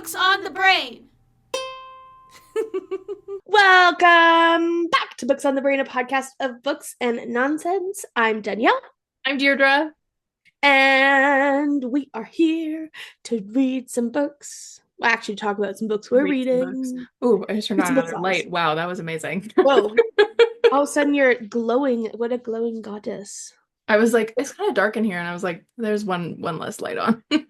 Books on the Brain. Welcome back to Books on the Brain, a podcast of books and nonsense. I'm Danielle, I'm Deirdre. and we are here to read some books. Well, actually, talk about some books we're Read some books. reading. Ooh, I just turned Read on some books another off. light. Wow, that was amazing. Whoa! All of a sudden, you're glowing. What a glowing goddess! I was like, it's kind of dark in here, and I was like, there's one less light on. You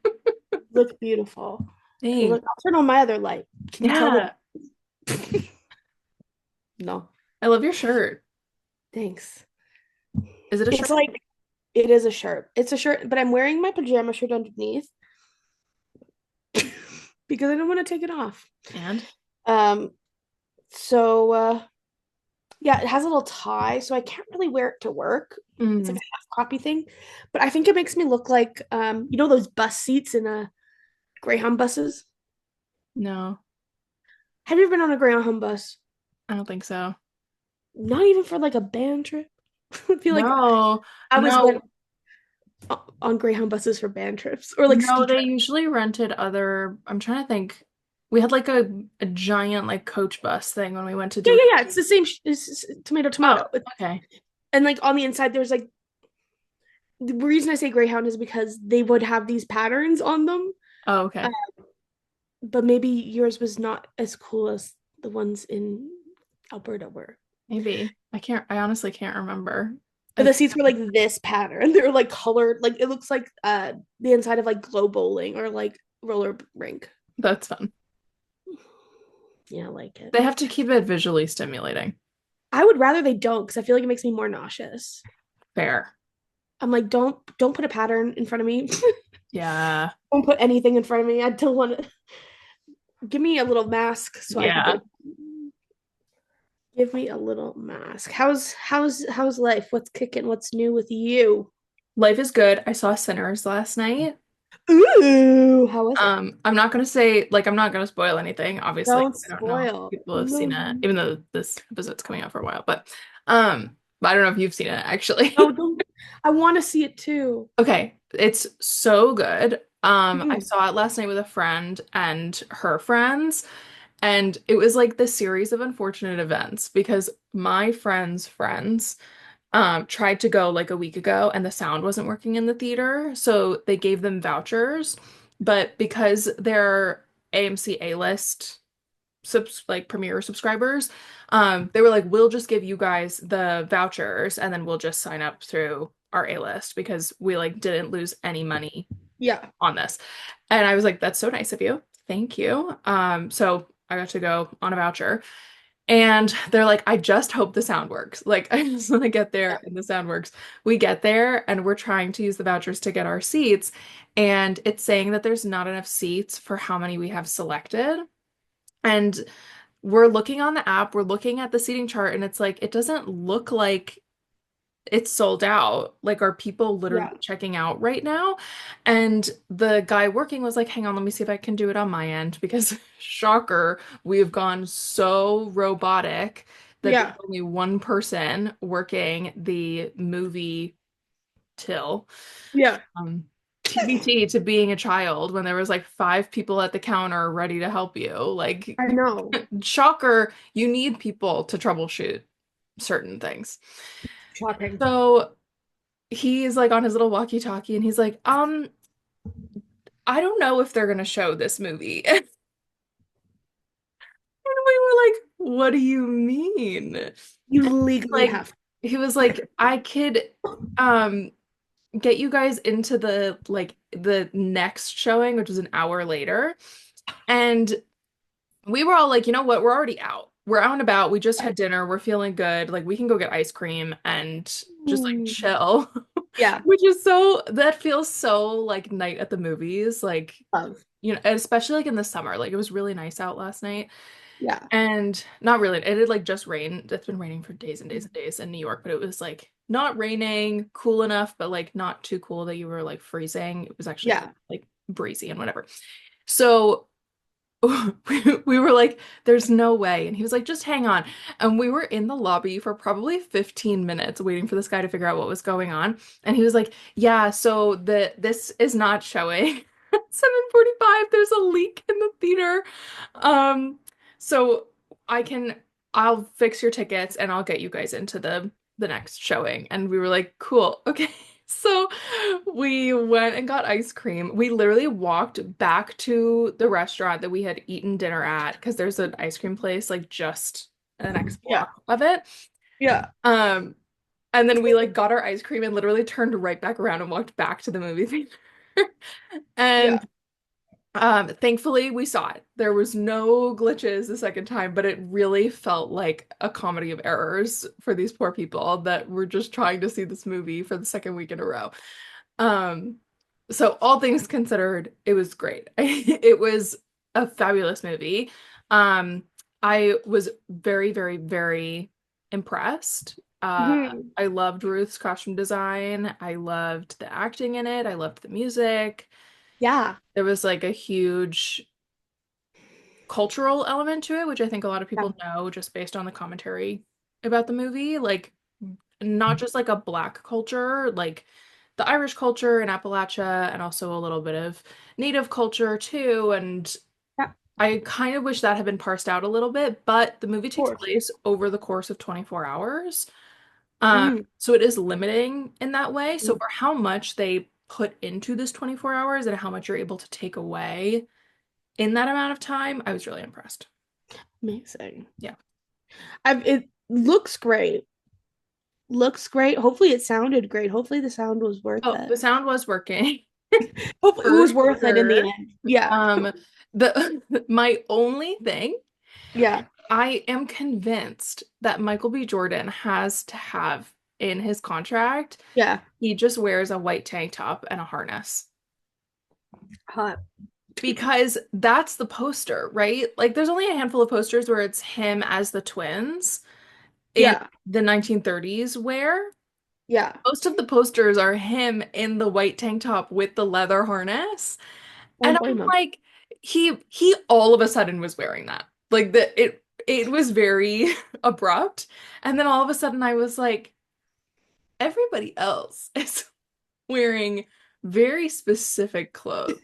look beautiful. You Thanks. look. I'll turn on my other light. Can you tell Yeah, that? No, I love your shirt. thanks. Is it a It's shirt? like it is a shirt. It's a shirt, but I'm wearing my pajama shirt underneath because I don't want to take it off. And Um, so yeah, it has a little tie, so I can't really wear it to work. It's like mm, a half croppy thing, but I think it makes me look like you know those bus seats in Greyhound buses. no, Have you ever been on a Greyhound bus? I don't think so. Not even for like a band trip. I feel like No, I was went no, on Greyhound buses for band trips or like no. ski They trips. usually rented other. I'm trying to think. We had like a giant like coach bus thing when we went to Yeah, do it. yeah, yeah. It's the same. It's tomato, Oh, tomato. okay. And like on the inside, there's like the reason I say Greyhound is because they would have these patterns on them. Oh, Uh, okay. but maybe yours was not as cool as the ones in Alberta were. Maybe. I honestly can't remember. But I the seats were like this pattern. They're like colored, like it looks like the inside of like glow bowling or like roller rink. That's fun. Yeah, I like it. They have to keep it visually stimulating. I would rather they don't because I feel like it makes me more nauseous. Fair. I'm like, don't put a pattern in front of me. Yeah. Don't put anything in front of me. I don't want to give me a little mask so I can Yeah. go. Give me a little mask. How's life? What's kicking? What's new with you? Life is good. I saw Sinners last night. Ooh, how was it? I'm not gonna say like I'm not gonna spoil anything. Obviously, Don't I don't know if spoil. people have seen it, No. even though this episode's coming out for a while, but I don't know if you've seen it actually. Oh, don't. I want to see it too. Okay, it's so good. I Mhm. saw it last night with a friend and her friends, and it was like this series of unfortunate events because my friend's friends tried to go like a week ago and the sound wasn't working in the theater, so they gave them vouchers, but because they're AMC A-list like premiere subscribers, they were like, we'll just give you guys the vouchers and then we'll just sign up through our A-list because we like didn't lose any money Yeah. on this. And I was like, that's so nice of you. Thank you. So I got to go on a voucher. And they're like, I just hope the sound works. Like, I just want to get Yeah. there and the sound works. We get there and we're trying to use the vouchers to get our seats. And it's saying that there's not enough seats for how many we have selected. And we're looking on the app, we're looking at the seating chart, and it's like, it doesn't look like it's sold out. Like, are people literally Yeah. checking out right now? And the guy working was like, hang on, let me see if I can do it on my end because shocker, we've gone so robotic that there's Yeah. only one person working the movie till. Yeah. TBT to being a child when there was like five people at the counter ready to help you. Like, I know. shocker, you need people to troubleshoot certain things. Shocking. So he's like on his little walkie-talkie and he's like, I don't know if they're gonna show this movie. And we were like, what do you mean? You legally Like, have. he was like, I could um get you guys into the next showing, which was an hour later. And we were all like, you know what? We're already out. We're out and about. We just had dinner. We're feeling good. Like we can go get ice cream and just like Mm. chill. Yeah. Which is so that feels so like night at the movies. Like, Love. you know, especially like in the summer. Like it was really nice out last night. Yeah. And not really. It had like just rained. It's been raining for days and days and days in New York, but it was like not raining, cool enough, but like not too cool that you were like freezing. It was actually Yeah. like breezy and whatever. So we were like, there's no way. And he was like, just hang on. And we were in the lobby for probably 15 minutes waiting for this guy to figure out what was going on. And he was like, yeah, so this is not showing. 7:45, there's a leak in the theater. Um, so I can I'll fix your tickets and I'll get you guys into the next showing. And we were like, cool, okay. So we went and got ice cream. We literally walked back to the restaurant that we had eaten dinner at because there's an ice cream place like just the next Yeah. block of it. Yeah. Um, and then we like got our ice cream and literally turned right back around and walked back to the movie theater. Yeah. And thankfully we saw it. There was no glitches the second time, but it really felt like a comedy of errors for these poor people that were just trying to see this movie for the second week in a row. Um, so all things considered, it was great. It was a fabulous movie. Um, I was very, very, very impressed. Mhm. I loved Ruth's costume design. I loved the acting in it. I loved the music. Yeah. There was like a huge cultural element to it, which I think a lot of Yeah. people know just based on the commentary about the movie. Like, not just like a black culture, like the Irish culture in Appalachia, and also a little bit of Native culture too. And Yeah. Of I kind of wish that had been parsed out a little bit, but the movie takes course. place over the course of 24 hours. Mm. So it is limiting in that way. So for how much they put into this 24 hours and how much you're able to take away in that amount of time, I was really impressed. Amazing. Yeah. It looks great. Looks great. Hopefully it sounded great. Hopefully the sound was worth Oh, it. the sound was working Hopefully it for was worth it in the sure. end. Yeah. Um, the my only thing, Yeah. I am convinced that Michael B. Jordan has to have in his contract, Yeah. he just wears a white tank top and a harness. Hot. Because that's the poster, right? Like there's only a handful of posters where it's him as the twins in Yeah. the 1930s wear. Yeah. Most of the posters are him in the white tank top with the leather harness. Don't And blame I'm him. like, he all of a sudden was wearing that. Like it was very abrupt. And then all of a sudden I was like, everybody else is wearing very specific clothes.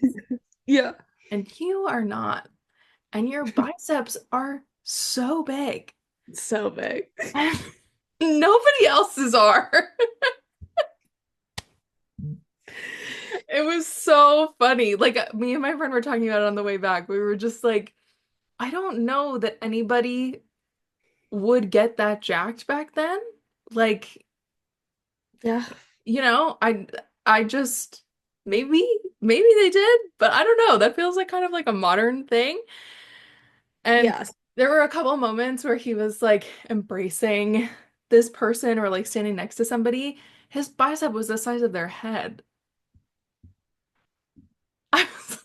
Yeah. And you are not. And your biceps are so big. So big. And nobody else's are. It was so funny. Like me and my friend were talking about it on the way back. We were just like, I don't know that anybody would get that jacked back then. Like, Yeah. I just maybe they did, but I don't know. That feels like kind of like a modern thing. And Yes. there were a couple moments where he was like embracing this person or like standing next to somebody. His bicep was the size of their head. I was,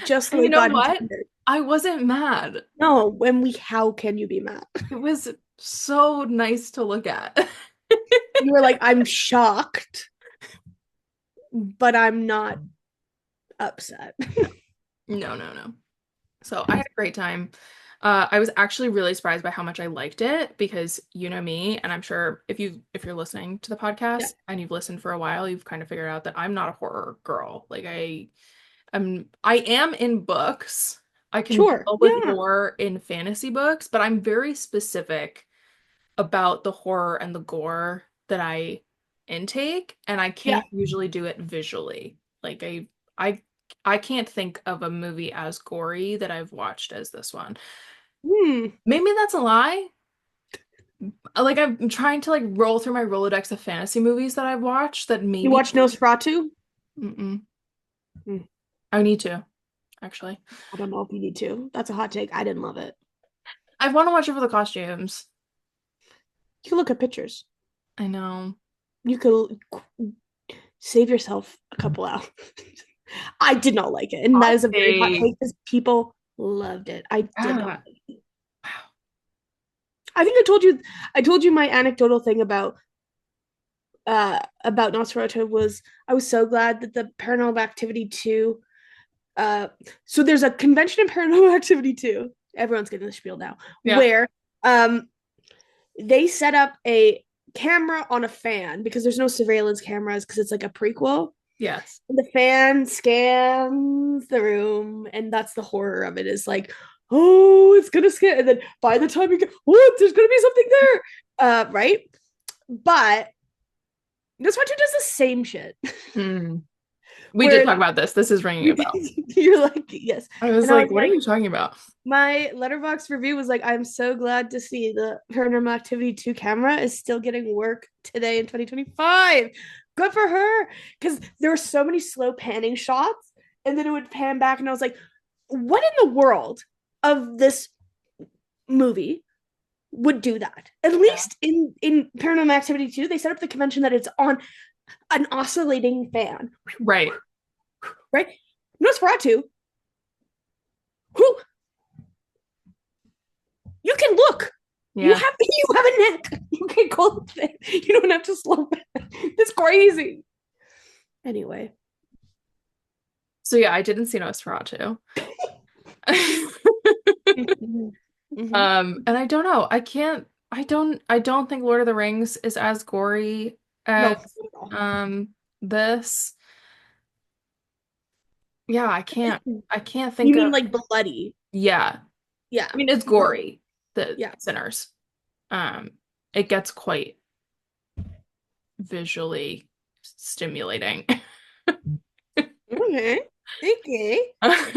Just the and you way know God what? intended. I wasn't mad. No, how can you be mad? It was so nice to look at. You were like, I'm shocked, but I'm not upset. No, no, no. So I had a great time. I was actually really surprised by how much I liked it because you know me, and I'm sure if you're listening to the Yeah. podcast and you've listened for a while, you've kind of figured out that I'm not a horror girl. Like I am in books. I can Sure. deal with Yeah. horror in fantasy books, but I'm very specific about the horror and the gore that I intake, and I Yeah. can't usually do it visually. Like I I can't think of a movie as gory that I've watched as this one. Hmm. Maybe that's a lie. Like I'm trying to like roll through my Rolodex of fantasy movies that I've watched that You maybe watch Nosferatu? mm-mm. Hmm. I need to, actually. I don't know if you need to. That's a hot take. I didn't love it. I want to watch it for the costumes. You can look at pictures. I know. You could save yourself a couple hours. I did not like it. And that Hot is a very hot take. take because people loved it. I did not. Yeah. Wow. I think I told you my anecdotal thing about Nosferatu was I was so glad that the Paranormal Activity 2 so there's a convention in Paranormal Activity 2. Everyone's getting the spiel now. Yeah. Where um they set up a camera on a fan because there's no surveillance cameras because it's like a prequel. Yes. And the fan scans the room, and that's the horror of it. Is like, oh, it's gonna scan, and then by the time you get, what, there's gonna be something there, right? But this one too does the same shit, Hmm. We did where talk about this. This is ringing a bell. you're like, yes, I was and I like, was what are like, you talking about? my letterbox review was like, I'm so glad to see the Paranormal Activity 2 camera is still getting work today in 2025. Good for her. Because there were so many slow panning shots, and then it would pan back, and I was like, what in the world of this movie would do that? At Yeah. least in Paranormal Activity 2, they set up the convention that it's on an oscillating fan, Right. right? Nosferatu, who you can look. You Yeah. have you have a neck. You can call it. You don't have to slow down. It's crazy. Anyway. So yeah, I didn't see Nosferatu. Mm-hmm. Mm-hmm. And I don't know. I don't think Lord of the Rings is as gory as No. um this. Yeah, I can't You think mean of. like bloody? Yeah. Yeah. I mean, it's No. gory, the Yeah. Sinners. Um, it gets quite visually stimulating. Okay. Okay. I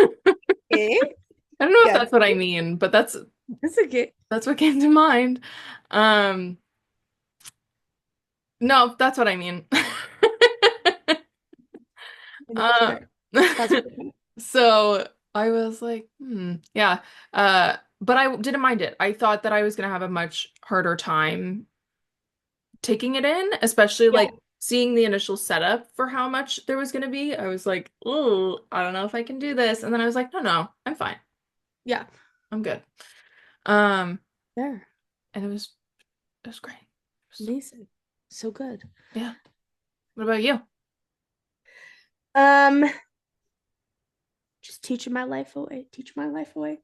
Okay. don't know if Yeah. that's what I mean, but that's That's okay. that's what came to mind. Um, no, that's what I mean. That's Uh, fair. That's fair. so I was like, yeah. But I didn't mind it. I thought that I was gonna have a much harder time taking it in, especially Yeah. like seeing the initial setup for how much there was gonna be. I was like, oh, I don't know if I can do this. And then I was like, no, no, I'm fine. Yeah. I'm good. Um, There. and it was great. Amazing. So good. Yeah. What about you? Um, just teaching my life away. Teach my life away.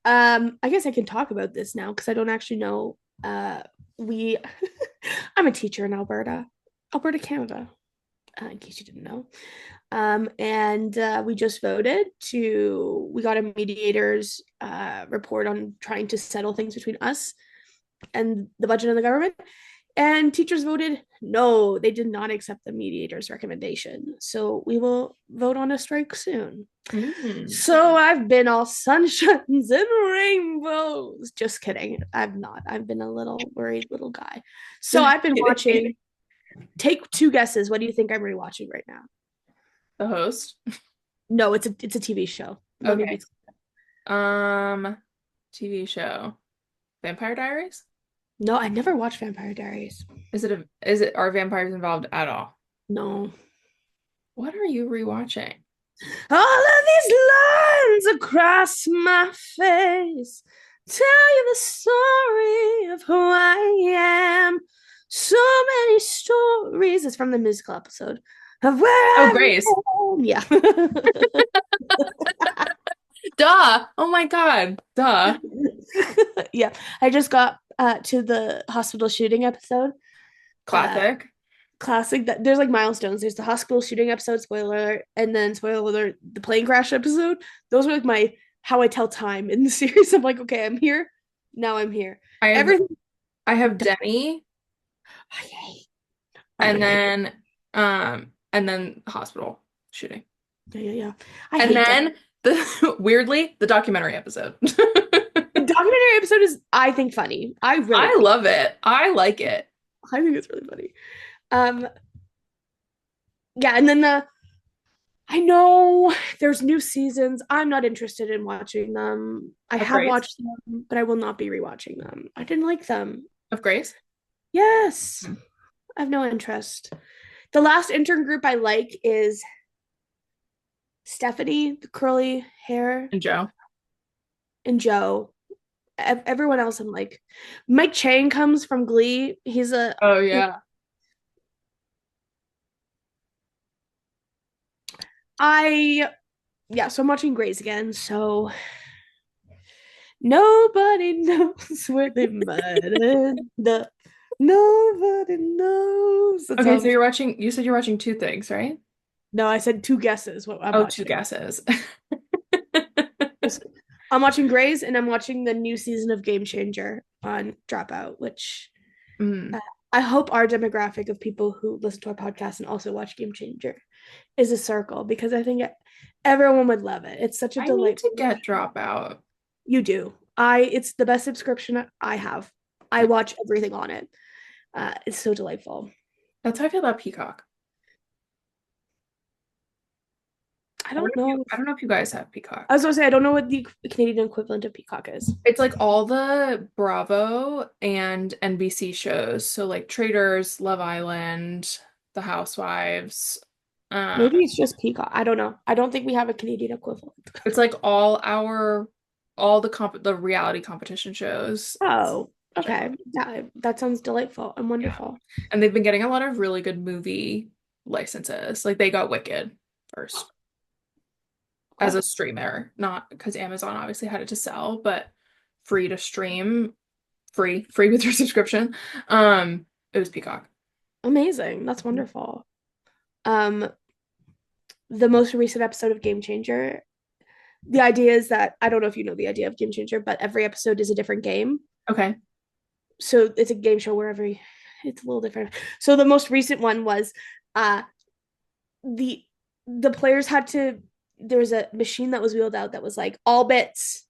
I guess I can talk about this now because I don't actually know. We I'm a teacher in Alberta, Alberta, Canada, in case you didn't know. And we just voted to, we got a mediator's report on trying to settle things between us and the budget and the government. And teachers voted no, they did not accept the mediator's recommendation. So we will vote on a strike soon. Mm. So I've been all sunshines and rainbows. Just kidding. I've not. I've been a little worried little guy. So Just I've been kidding. watching. Take two guesses. What do you think I'm rewatching right now? The host. No, it's a TV show. Let me Okay. be. TV show. Vampire Diaries? No, I never watched Vampire Diaries. Are vampires involved at all? No. What are you rewatching? All of these lines across my face tell you the story of who I am. So many stories. It's from the musical episode of where Oh, I've Grace. been. Yeah. Duh. Oh my God. Duh. Yeah. I just got to the hospital shooting episode. Uh, Classic. Classic. That there's like milestones. There's the hospital shooting episode, spoiler alert, and then spoiler alert, the plane crash episode. Those are like my how I tell time in the series. I'm like, okay, I'm here. Now I'm here. I have Everything. I have Denny I hate. I and hate. then hospital shooting. Yeah, yeah, yeah. I And hate that. then the weirdly, the documentary episode. The documentary episode is, I think, funny. I really I think. love it. I like it. I think it's really funny. Um, yeah, and then the I know there's new seasons. I'm not interested in watching them. I Of have Grace. watched them, but I will not be rewatching them. I didn't like them. Of Grace. Yes, I have no interest. The last intern group I like is Stephanie, the curly hair, And Joe. and Joe. Everyone else, I'm like, Mike Chang comes from Glee. He's a, Oh yeah. I, yeah. So I'm watching Grays again. So nobody knows where they might end up. Nobody knows. That's Okay, all. so you said you're watching two things, right? No, I said two guesses what I'm Oh, two watching. guesses. Just- I'm watching Grey's and I'm watching the new season of Game Changer on Dropout, which Mm. uh, I hope our demographic of people who listen to our podcast and also watch Game Changer is a circle because I think everyone would love it. It's such a I need to delightful get show. Dropout. You do. It's the best subscription I have. I watch everything on it. It's so delightful. That's how I feel about Peacock. I don't know. I don't know if you guys have Peacock. I was gonna say I don't know what the Canadian equivalent of Peacock is. It's like all the Bravo and NBC shows. So like Traders, Love Island, The Housewives. Um, Maybe it's just Peacock. I don't know. I don't think we have a Canadian equivalent. it's like all the reality competition shows. Oh, Check okay. out. That sounds delightful and Yeah. wonderful. And they've been getting a lot of really good movie licenses. Like they got Wicked first as Okay. a streamer, not because Amazon obviously had it to sell, but free to stream, free with your subscription. It was Peacock. Amazing. That's wonderful. Um, the most recent episode of Game Changer, the idea is that I don't know if you know the idea of Game Changer, but every episode is a different game. Okay. So it's a game show where it's a little different. So the most recent one was uh the the players had to there was a machine that was wheeled out that was like all bits,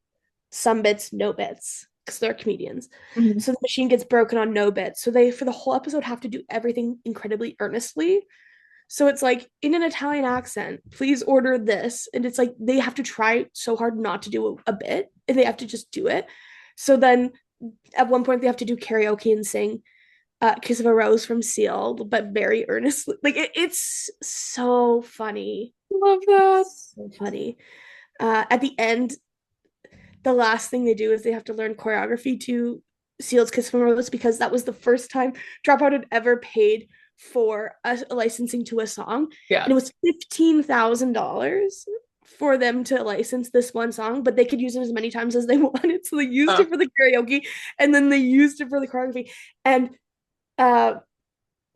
some bits, no bits, because they're comedians. Mhm. So the machine gets broken on no bits. So they for the whole episode have to do everything incredibly earnestly. So it's like in an Italian accent, please order this. And it's like they have to try so hard not to do a bit and they have to just do it. So then at one point they have to do karaoke and sing Kiss of a Rose from Seal, but very earnestly. Like it's so funny. Love that. So funny. At the end, the last thing they do is they have to learn choreography to Seal's Kiss from a Rose because that was the first time Dropout had ever paid for a licensing to a song. And Yeah. it was $15,000 for them to license this one song, but they could use it as many times as they wanted. So they used Uh, it for the karaoke and then they used it for the choreography. And uh,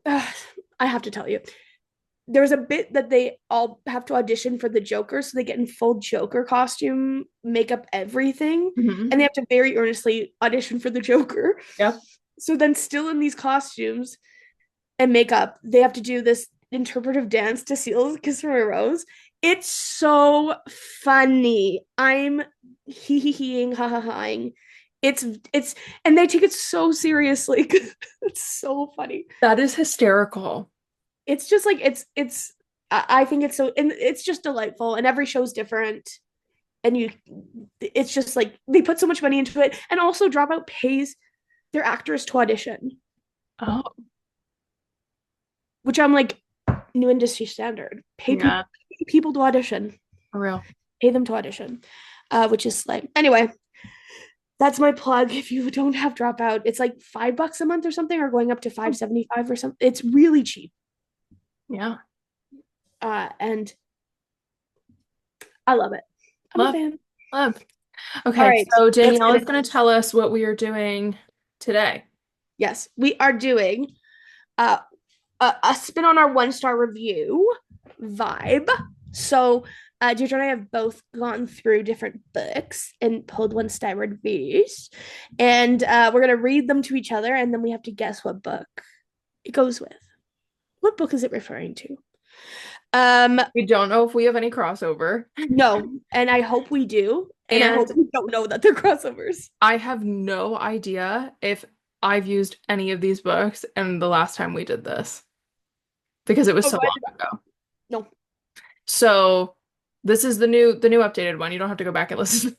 I have to tell you, there's a bit that they all have to audition for the Joker, so they get in full Joker costume, makeup, everything, mhm. and they have to very earnestly audition for the Joker. Yep. So then, still in these costumes and makeup, they have to do this interpretive dance to Seal's Kiss from a Rose. It's so funny. I'm hee hee heeing, ha ha haing. It's and they take it so seriously. It's so funny. That is hysterical. It's just like I think it's so and it's just delightful and every show's different and you it's just like they put so much money into it and also Dropout pays their actors to audition, Oh, which I'm like new industry standard. yeah, Pay people to audition, for real. pay them to audition, which is like anyway. That's my plug. If you don't have Dropout, it's like $5 a month or something, or going up to 5.75 or something. It's really cheap. Yeah. And I love it. I'm a Love, fan. love. All Okay, right, so let's Danielle get is it. going to tell us what we are doing today. Yes, we are doing uh, a spin on our 1 star review vibe. So, Deirdre and I have both gone through different books and pulled 1 star reviews, and we're gonna read them to each other, and then we have to guess what book it goes with. What book is it referring to? Um, We don't know if we have any crossover, no, and I hope we do, and I and hope we don't know that they're crossovers. I have no idea if I've used any of these books in the last time we did this because it was Oh, so long ago. no. So this is the new updated one. You don't have to go back and listen to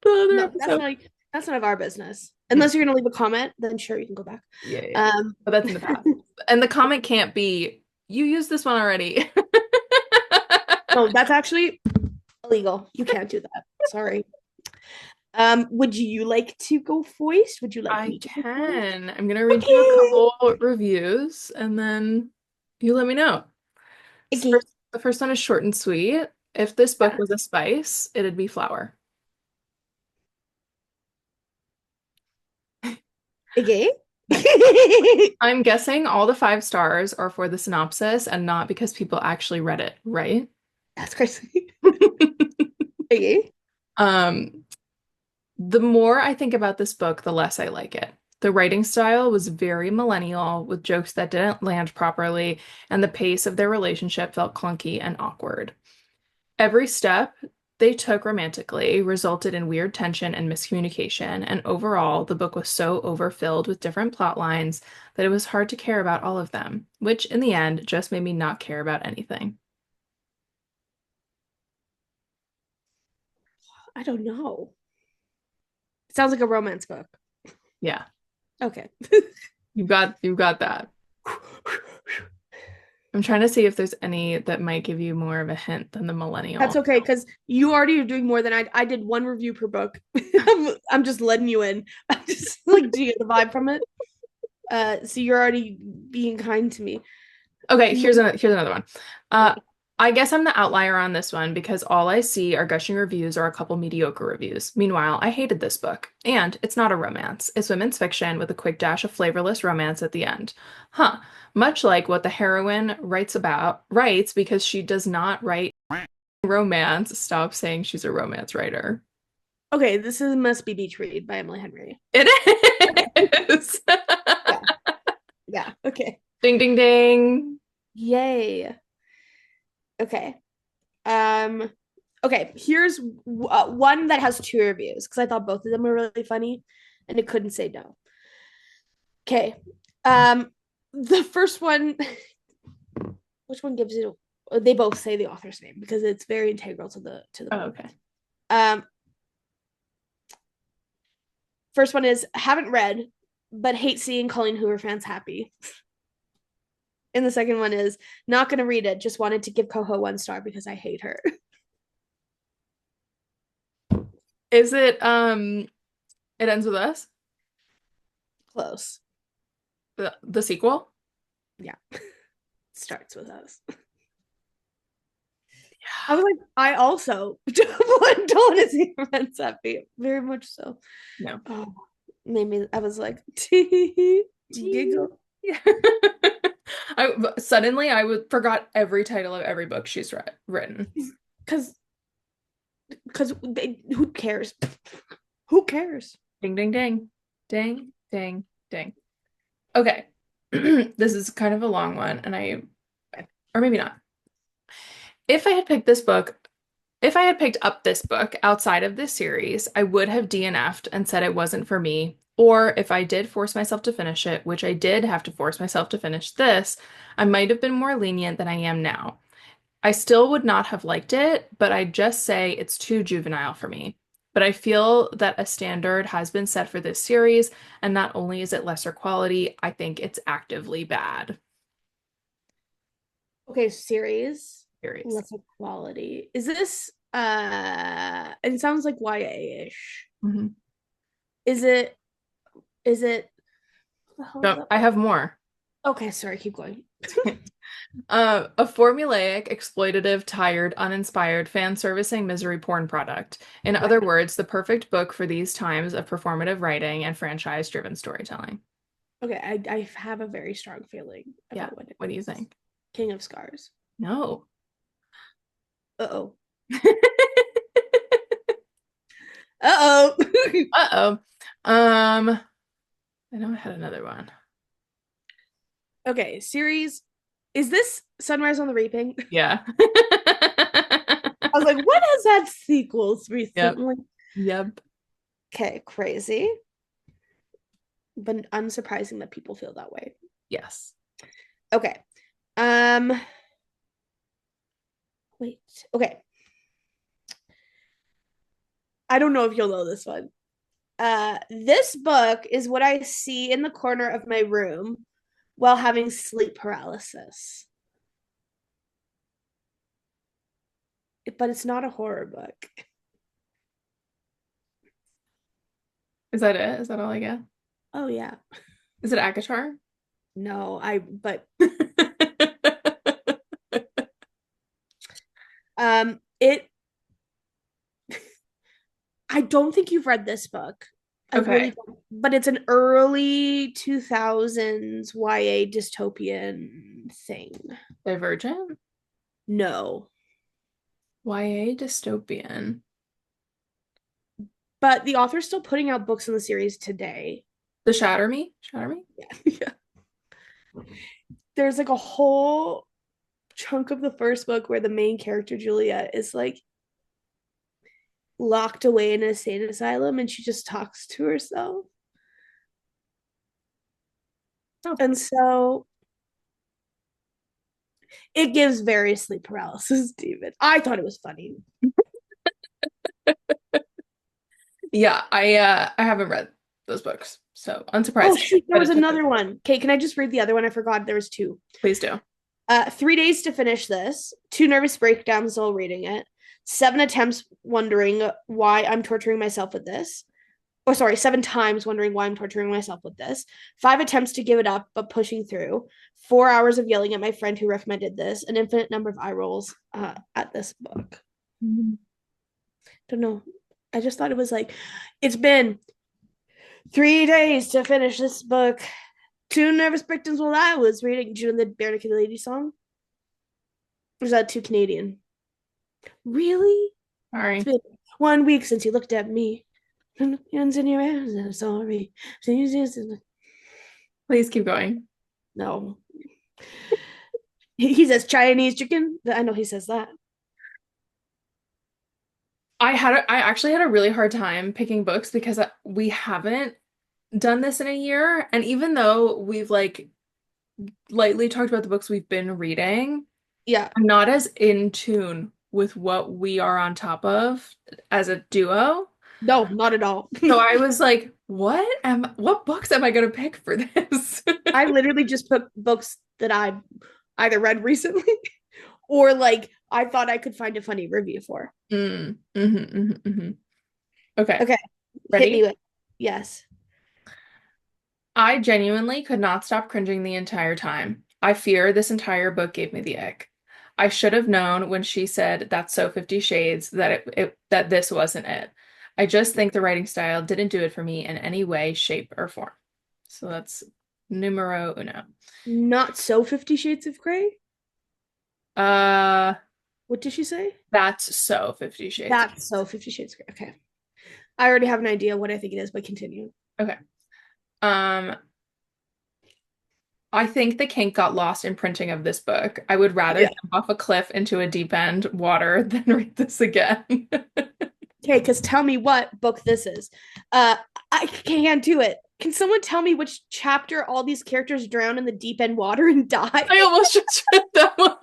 the other No, episode. that's none of our business. Mm, Unless you're gonna leave a comment, then sure you can go back. yeah, yeah. Um, But that's in the past. And the comment can't be, you used this one already. no, that's actually illegal. You can't do that. Sorry. Would you like to go first? Would you like I me to go first? can. I'm gonna read you a Okay. couple reviews and then you let me know. Okay. The first one is short and sweet. If this book Yeah. was a spice, it'd be flour. Okay. I'm guessing all the 5 stars are for the synopsis and not because people actually read it, right? That's crazy. Okay. Um, the more I think about this book, the less I like it. The writing style was very millennial, with jokes that didn't land properly, and the pace of their relationship felt clunky and awkward. Every step they took romantically resulted in weird tension and miscommunication, and overall, the book was so overfilled with different plot lines that it was hard to care about all of them, which in the end just made me not care about anything. I don't know. Sounds like a romance book. Yeah, Okay. you got that. I'm trying to see if there's any that might give you more of a hint than the That's millennial. okay because you already are doing more than I did one review per book. I'm just letting you in. I'm just like, do you get the vibe from it? So you're already being kind to me. Okay, here's another one. Uh, I guess I'm the outlier on this one because all I see are gushing reviews or a couple mediocre reviews. Meanwhile, I hated this book. And it's not a romance. It's women's fiction with a quick dash of flavorless romance at the end. Huh. Much like what the heroine writes because she does not write romance. Stop saying she's a romance writer. Okay, this is Must Be Beach Read by Emily Henry. It is. Yeah, yeah. Okay. Ding ding ding. Yay. Okay. Um, okay, here's one that has 2 reviews because I thought both of them were really funny and it couldn't say no. Okay. The first one, which one gives it? They both say the author's name because it's very integral to the Oh, book. okay. Um, First one is haven't read, but hate seeing Colleen Hoover fans happy. And the second one is not gonna read it, just wanted to give Coho 1 star because I hate her. Is it it ends with us? Close. The sequel? Yeah. Starts with us. I was like, I also don't want to see friends happy. Very much so. No. Oh, made me, I was like, giggle. I would forgot every title of every book she's written. Because who cares? Who cares? Ding ding ding. Ding ding ding. Okay. This is kind of a long one and or maybe not. If I had picked this book, if I had picked up this book outside of this series, I would have DNF'd and said it wasn't for me. Or if I did force myself to finish it, which I did have to force myself to finish this, I might have been more lenient than I am now. I still would not have liked it, but I'd just say it's too juvenile for me. But I feel that a standard has been set for this series, and not only is it lesser quality, I think it's actively bad Okay, series. series. Lesser quality. Is this it sounds like YA-ish. Mhm. Is it what the hell is Yep, that I word? have more. Okay, sorry, keep going. A formulaic, exploitative, tired, uninspired, fan-servicing misery porn product. In Right. other words, the perfect book for these times of performative writing and franchise-driven storytelling. Okay, I have a very strong feeling Yeah, about what it what do you is. think? King of Scars. No. Uh-oh. Uh-oh. Uh-oh. Um, I know I had another one. Okay, series. Is this Sunrise on the Reaping? Yeah. I was like, what has had sequels Yep. recently? Yep. Okay, crazy. But unsurprising that people feel that way. Yes. Okay. Um, wait. Okay. I don't know if you'll know this one. This book is what I see in the corner of my room while having sleep paralysis. But it's not a horror book. Is that it? Is that all I get? Oh yeah. Is it Akatar? No, but it I don't think you've read this book. I really Okay. don't, but it's an early 2000s YA dystopian thing. Divergent? No, YA dystopian. but the author's still putting out books in the series today. The Shatter Me? Shatter Me? Yeah. There's like a whole chunk of the first book where the main character, Julia, is like locked away in an insane asylum and she just talks to herself. Oh, And so it gives very sleep paralysis, David. I thought it was funny. yeah. I haven't read those books, so Oh unsurprising. shoot, there But was it took it. another one. Okay, can I just read the other one? I forgot there was two. Please do. 3 days to finish this. 2 nervous breakdowns while reading it. 7 attempts wondering why I'm torturing myself with this. Oh, sorry, 7 times wondering why I'm torturing myself with this. 5 attempts to give it up, but pushing through. 4 hours of yelling at my friend who recommended this. An infinite number of eye rolls at this book. Mhm. Don't know. I just thought it was like, it's been 3 days to finish this book. 2 nervous breakdowns while I was reading. Do you know the Bare Naked Lady song? Or is that too Canadian? Really? It's Sorry. been 1 week since you looked at me. Hands in your hands, I'm sorry. Please keep going. No. He says Chinese chicken. I know he says that. I actually had a really hard time picking books because we haven't done this in a year. And even though we've like lightly talked about the books we've been reading, Yeah. I'm not as in tune with what we are on top of as a duo. No, not at all. So I was like, what books am I gonna pick for this? I literally just put books that I either read recently or like I thought I could find a funny review for. Okay, Okay, hit me ready? with yes. I genuinely could not stop cringing the entire time. I fear this entire book gave me the ick. I should have known when she said that's so 50 Shades that that this wasn't it. I just think the writing style didn't do it for me in any way, shape, or form. So that's numero uno. Not so 50 Shades of Grey. Uh, What did she say? that's so 50 Shades. That's so 50 Shades of Grey. Okay. I already have an idea what I think it is, but continue. Okay. Um, I think the kink got lost in printing of this book. I would rather Yeah. jump off a cliff into a deep end water than read this again. Okay, because tell me what book this is. Uh, I can't do it. Can someone tell me which chapter all these characters drown in the deep end water and die? I almost just read that one.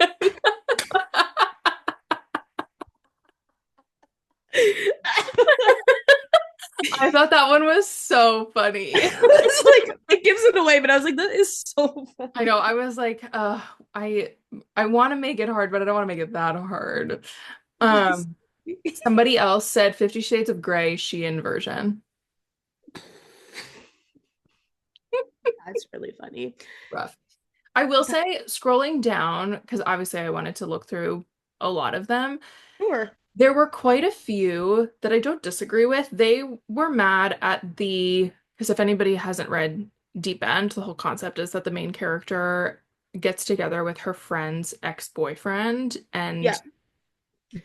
I thought that one was so funny. It's like it gives it away, but I was like, that is so I funny. know. I was like, I want to make it hard, but I don't want to make it that hard. Um, Somebody else said 50 Shades of Grey, Shein version. That's really funny. Rough. I will say, scrolling down, because obviously I wanted to look through a lot of them. Sure. There were quite a few that I don't disagree with. They were mad at because if anybody hasn't read Deep End, the whole concept is that the main character gets together with her friend's ex-boyfriend and Yeah.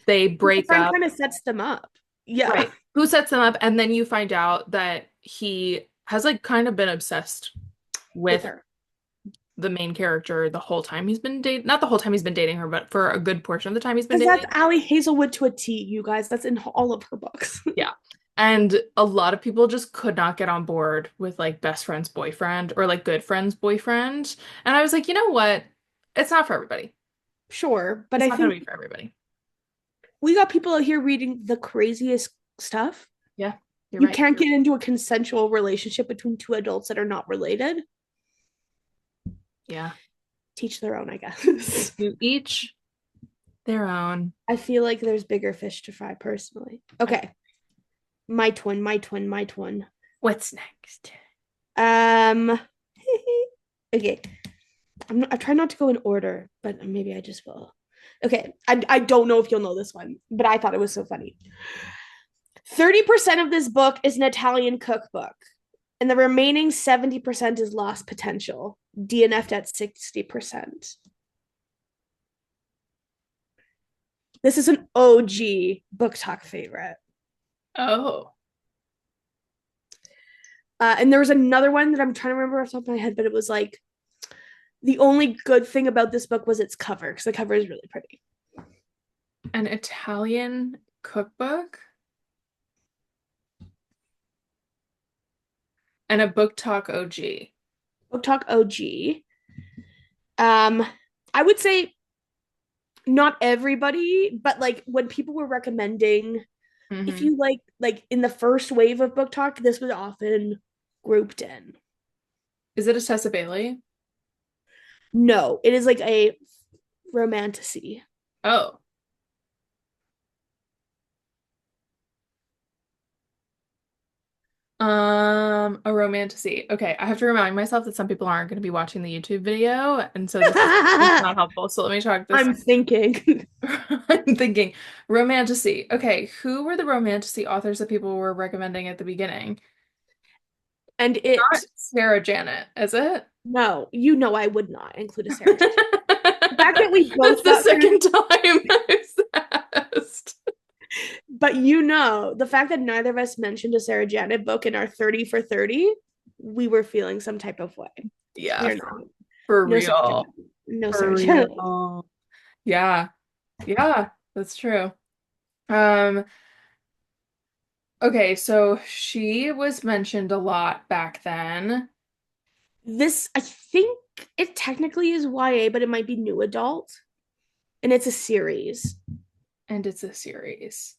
they The break friend up. kind of sets them up. Yeah. Right. Who sets them up? And then you find out that he has like kind of been obsessed With with her. the main character the whole time he's been dating, not the whole time he's been dating her, but for a good portion of the time he's been Because that's dating. Allie Hazelwood to a T, you guys. That's in all of her books. Yeah. And a lot of people just could not get on board with like best friend's boyfriend or like good friend's boyfriend. And I was like, you know what? It's not for everybody. Sure. But It's I not going think to be for everybody. we got people out here reading the craziest stuff. Yeah, you're You right. can't get into a consensual relationship between two adults that are not related. Yeah. Teach their own, I guess. You each their own. I feel like there's bigger fish to fry personally. Okay. My twin, my twin, my twin. What's next? Um okay. I try not to go in order, but maybe I just will. Okay. I don't know if you'll know this one, but I thought it was so funny. 30% of this book is an Italian cookbook, and the remaining 70% is lost potential, DNF'd at 60%. This is an OG book talk favorite. Oh. And there was another one that I'm trying to remember off the top of my head, but it was like the only good thing about this book was its cover, because the cover is really pretty. An Italian cookbook and a book talk OG. Book talk OG. I would say not everybody, but like when people were recommending, if Mm-hmm. you like in the first wave of book talk, this was often grouped in. Is it a Tessa Bailey? No, it is like a romantasy. Oh. A romantasy. Okay, I have to remind myself that some people aren't going to be watching the YouTube video, and so this is not helpful. So let me talk this. I'm thinking. I'm thinking romantasy. Okay, who were the romantasy authors that people were recommending at the beginning? And Not it, Sarah Janet, is it? no, you know I would not include a Sarah J. The fact that we That's both the got through, second time I've asked. but the fact that neither of us mentioned a Sarah Janet book in our 30 for 30, we were feeling some type of way. We Yeah, are not. for No Sarah Janet. real. No For Sarah Janet. real. Yeah. Yeah, that's true. Um, okay, so she was mentioned a lot back then, This, I think it technically is YA, but it might be new adult. And it's a series. and it's a series.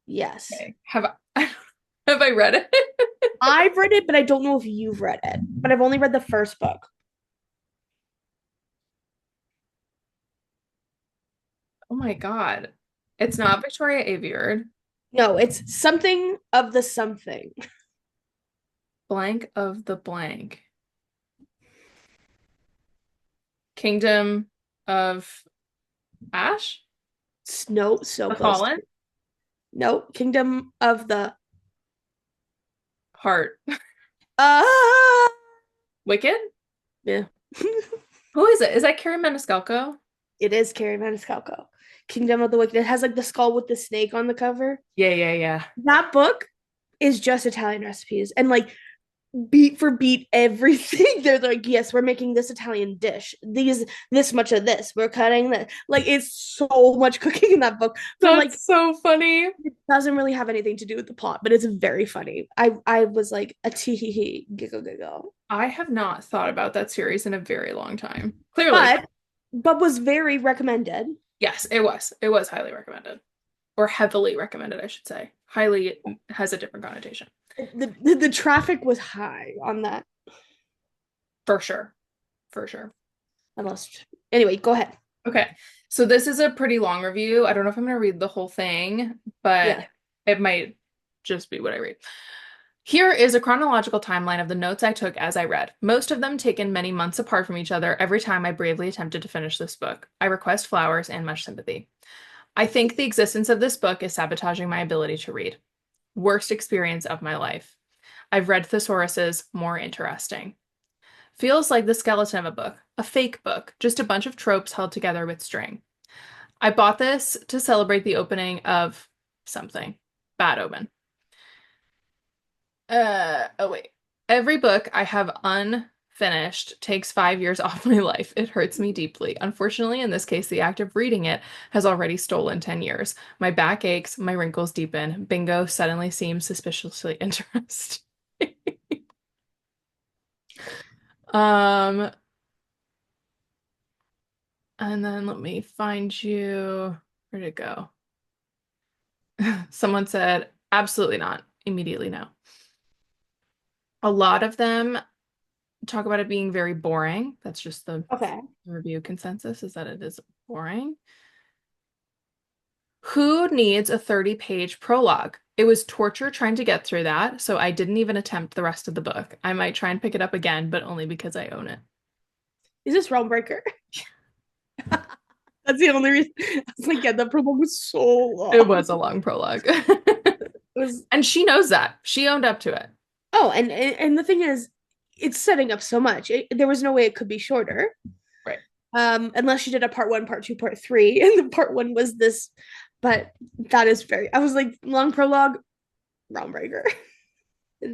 Yes. Okay. Have I read it? I've read it, but I don't know if you've read it. But I've only read the first book. Oh my God. It's not Victoria Aveyard. No, it's something of the something. Blank of the blank. Kingdom of Ash? No, so The close. Fallen? No, Kingdom of the Heart. uh Wicked? yeah. Who is it? Is that Carrie Maniscalco? It is Carrie Maniscalco. Kingdom of the Wicked. It has like the skull with the snake on the cover. Yeah, yeah, yeah. That book is just Italian recipes and like beat for beat everything. They're like, yes, we're making this Italian dish. This much of this. We're cutting that. Like it's so much cooking in that book for like That's so funny. it doesn't really have anything to do with the plot, but it's very funny. I was like a tee hee hee giggle giggle. I have not thought about that series in a very long time. Clearly. But was very recommended. Yes, it was. It was highly recommended. Or heavily recommended, I should say. Highly has a different connotation. The traffic was high on that. For sure. For sure. Almost. Anyway, go ahead. Okay. So this is a pretty long review. I don't know if I'm going to read the whole thing, but Yeah. it might just be what I read. Here is a chronological timeline of the notes I took as I read, most of them taken many months apart from each other every time I bravely attempted to finish this book. I request flowers and much sympathy. I think the existence of this book is sabotaging my ability to read. Worst experience of my life. I've read Thesaurus's more interesting. Feels like the skeleton of a book, a fake book, just a bunch of tropes held together with string. I bought this to celebrate the opening of something. Bad Omen. Oh wait. Every book I have unfinished takes 5 years off my life. It hurts me deeply. Unfortunately, in this case, the act of reading it has already stolen 10 years. My back aches, my wrinkles deepen. Bingo suddenly seems suspiciously interesting. Um, and then let me find you. Where'd it go? Someone said, absolutely not. Immediately no. A lot of them talk about it being very boring. That's just the Okay. review consensus is that it is boring. Who needs a 30-page prologue? It was torture trying to get through that, so I didn't even attempt the rest of the book. I might try and pick it up again, but only because I own it. Is this Realm Breaker? That's the only reason. I was like, yeah, the prologue was so long. It was a long prologue. It was And she knows that. She owned up to it. oh, and the thing is, it's setting up so much. There was no way it could be shorter. Right. Unless she did a part one, part two, part three, and the part one was this. But that is very. I was like long prologue, Realmbreaker.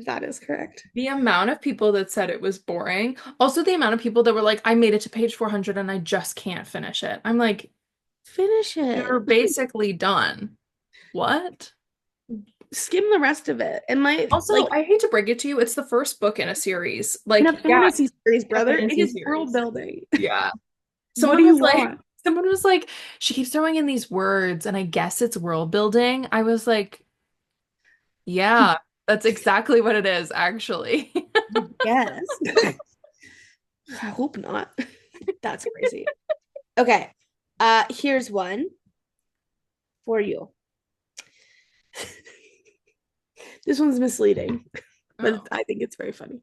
That is correct. The amount of people that said it was boring. Also, the amount of people that were like, I made it to page 400 and I just can't finish it. I'm like, Finish you're it. basically done. What? Skim the rest of it. And my Also, like I hate to break it to you, it's the first book in a series. in Like, a yeah, fantasy series, in a brother, it fantasy is world series. building. Yeah. What do you want? Someone was like, she keeps throwing in these words, and I guess it's world building. I was like, yeah, that's exactly what it is, actually. Yes. I hope not. That's crazy. Okay. Here's one for you. This one's misleading, but Oh. I think it's very funny.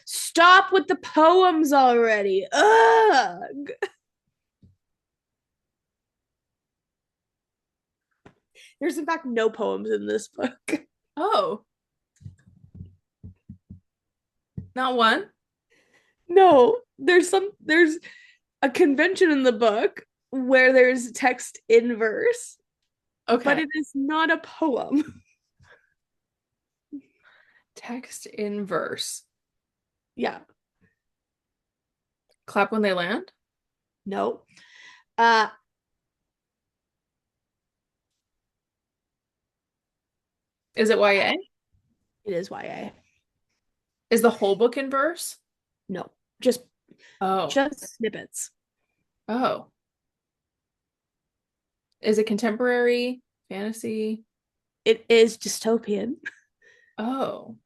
Stop with the poems already. Ugh. There's in fact no poems in this book. Oh, not one? No, there's a convention in the book where there's text in verse, but Okay. it is not a poem. Text in verse. Yeah. Clap when they land? No. Uh Is it YA? it is YA. Is the whole book in verse? No. Just Oh. just snippets. Oh. Is it contemporary? Fantasy? It is dystopian. Oh.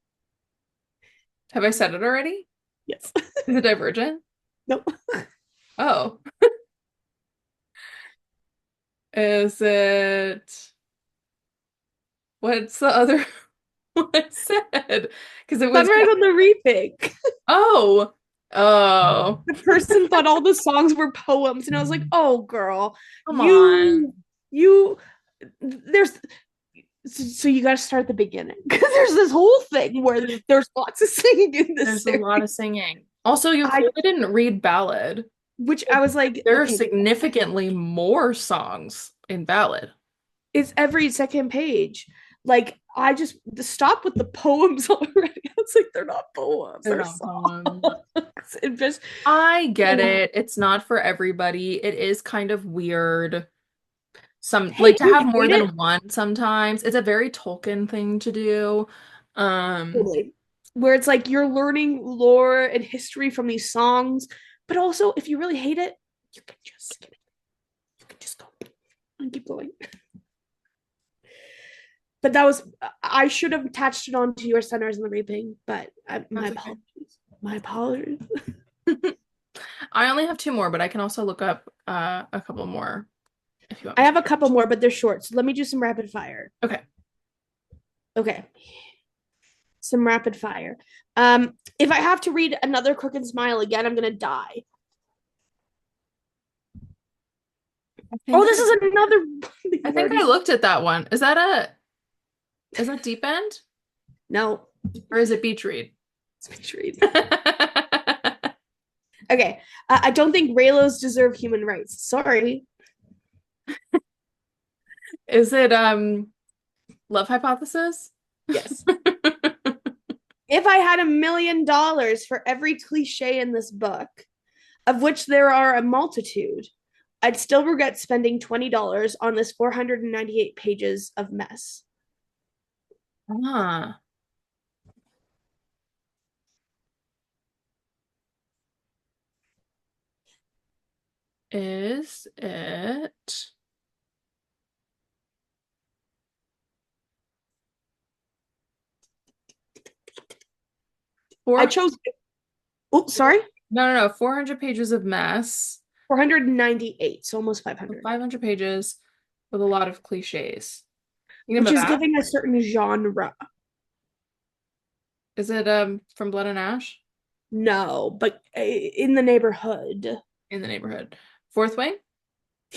Have I said it already? Yes. Is it Divergent? No. Oh. Is it what's the other one I said? Because it was Sunrise on the Reaping. oh. Oh. The person thought all the songs were poems, and I was like, "Oh, girl, Come on. you, there's so you got to start at the beginning because there's this whole thing where there's lots of singing in this There's a lot of series. singing. Also, you I, clearly didn't read ballad. which I was like, There are okay, significantly more songs in ballad. it's every second page. Like, I just stop with the poems already. I was like, they're not poems, They're they're not songs. poems. It just, I get oh. it. It's not for everybody. It is kind of weird. Some Hey, like to you have more hate it? than one sometimes. It's a very Tolkien thing to do. Um, Totally. Where it's like you're learning lore and history from these songs, but also if you really hate it, you can just skip it. You can just go and keep going. But that was I should have attached it on to your Sunrise and the Reaping, but my that's okay. apologies. My apologies. I only have two more, but I can also look up a couple more if you want I me to. have a couple more, but they're short. So let me do some rapid fire. Okay. Okay. Some rapid fire. If I have to read another Crooked Smile again, I'm gonna die. I Oh, think this is another I you've think already I looked at that one. Is that Deep End no. or is it Beach Read? Speech read. Okay. I don't think Raylos deserve human rights. Sorry. Is it Love Hypothesis? Yes. If I had $1 million for every cliche in this book, of which there are a multitude, I'd still regret spending $20 on this 498 pages of mess. Ah, is it I 400? chose, oh, sorry, No. 400 pages of mess, 498, so almost 500, 500 pages with a lot of cliches. You name which of is that? giving a certain genre. Is it From Blood and Ash? No, but in the neighborhood. In the Neighborhood? Fourth Wing?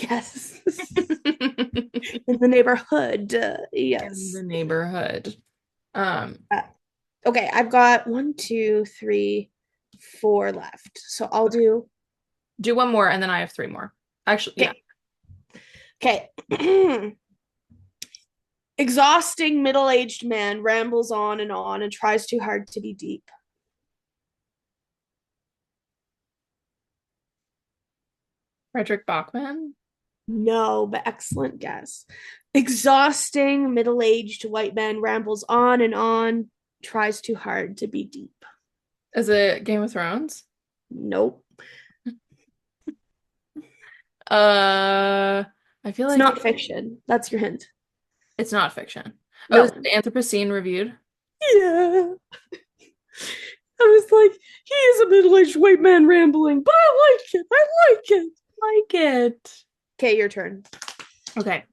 Yes. In In the neighborhood. the Yes. neighborhood. Um, Uh, okay, I've got one, two, three, four left. So I'll do. do one more and then I have three more. Actually, yeah. Okay. Okay. Exhausting middle-aged man rambles on and tries too hard to be deep. Frederick Bachman. No, but excellent guess. Exhausting middle-aged white man rambles on, tries too hard to be deep. Is it Game of Thrones? Nope. Uh, I feel It's like not fiction. That's your hint. it's not fiction. Oh, is No. it the Anthropocene reviewed? Yeah. I was like, he is a middle-aged white man rambling, but I like it. I like it. Like it. Okay, your turn. Okay.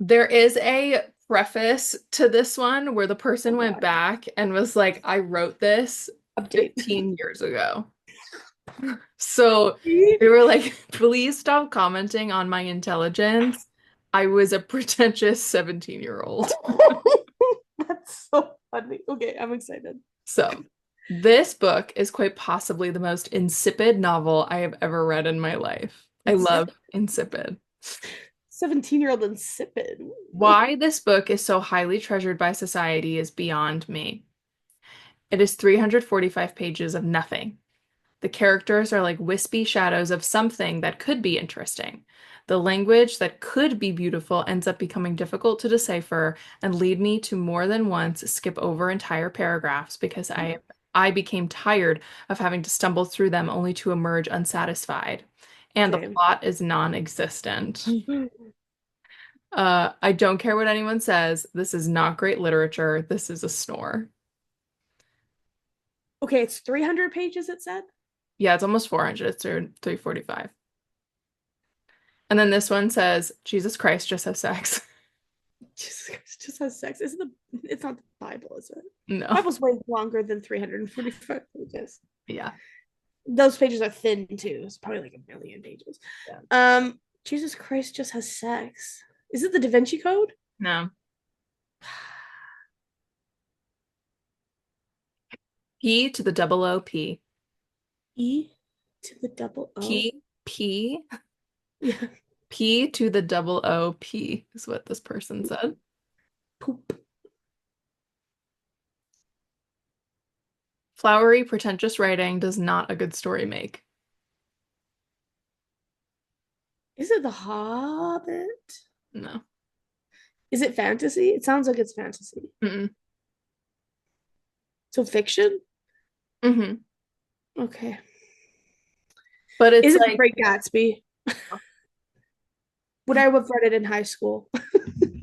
There is a preface to this one where the Oh person went God. back and was like, I wrote this Update. 15 years ago. So they were like, please stop commenting on my intelligence. I was a pretentious 17-year-old. That's so funny. Okay, I'm excited. So this book is quite possibly the most insipid novel I have ever read in my life. I It's love insipid. 17-year-old insipid. Why this book is so highly treasured by society is beyond me. It is 345 pages of nothing. The characters are like wispy shadows of something that could be interesting. The language that could be beautiful ends up becoming difficult to decipher and lead me to more than once skip over entire paragraphs because I became tired of having to stumble through them only to emerge unsatisfied. And the Same. plot is non-existent. I don't care what anyone says. This is not great literature. This is a snore. Okay, it's 300 pages, it said. Yeah, it's almost 400. It's 345. And then this one says, Jesus Christ, just have sex. Jesus Christ, just has sex. It's not the Bible, is it? No. Bible's way longer than 345 pages. Yeah. Those pages are thin too. It's probably like a million pages. Yeah. Jesus Christ just has sex. Is it the Da Vinci Code? No. P to the double O P. E to the double O. P Yeah. P to the double O P is what this person said. Poop. Flowery, pretentious writing does not a good story make. Is it The Hobbit? No. Is it fantasy? It sounds like it's fantasy. Mm-mm. So fiction? Mm-hmm. Okay. But it's Is it The like, Great Gatsby? Would I have read it in high school?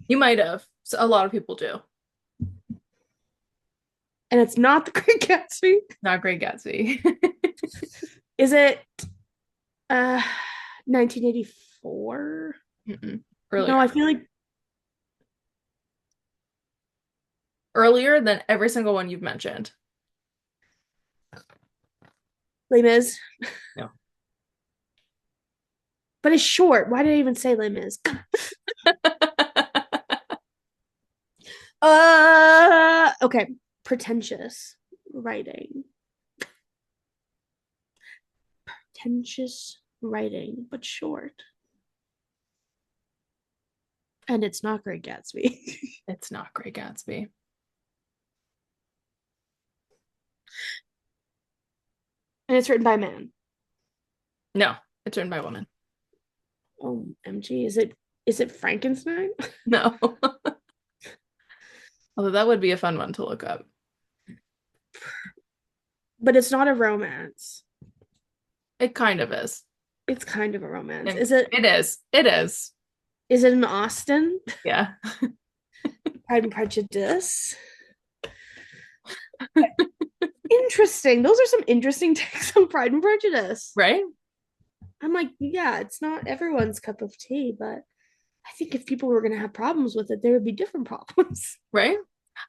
you might have. So a lot of people do. And it's not The Great Gatsby? Not Great Gatsby. Is it uh 1984? Mm-mm. No, Earlier. I feel like Earlier than every single one you've mentioned. Les Mis. No. But it's short. Why did I even say Les Mis? Okay. Pretentious writing. Pretentious writing, but short. And it's not Great Gatsby. It's not Great Gatsby. And it's written by a man. No, it's written by a woman. Oh, MG. Is it Frankenstein? No. Although that would be a fun one to look up. But it's not a romance. It kind of is. It's kind of a romance. It is. It is. Is it an Austen? Yeah. Pride and Prejudice. Interesting. Those are some interesting takes on Pride and Prejudice. Right? I'm like, yeah, it's not everyone's cup of tea, but I think if people were going to have problems with it, there would be different problems. Right?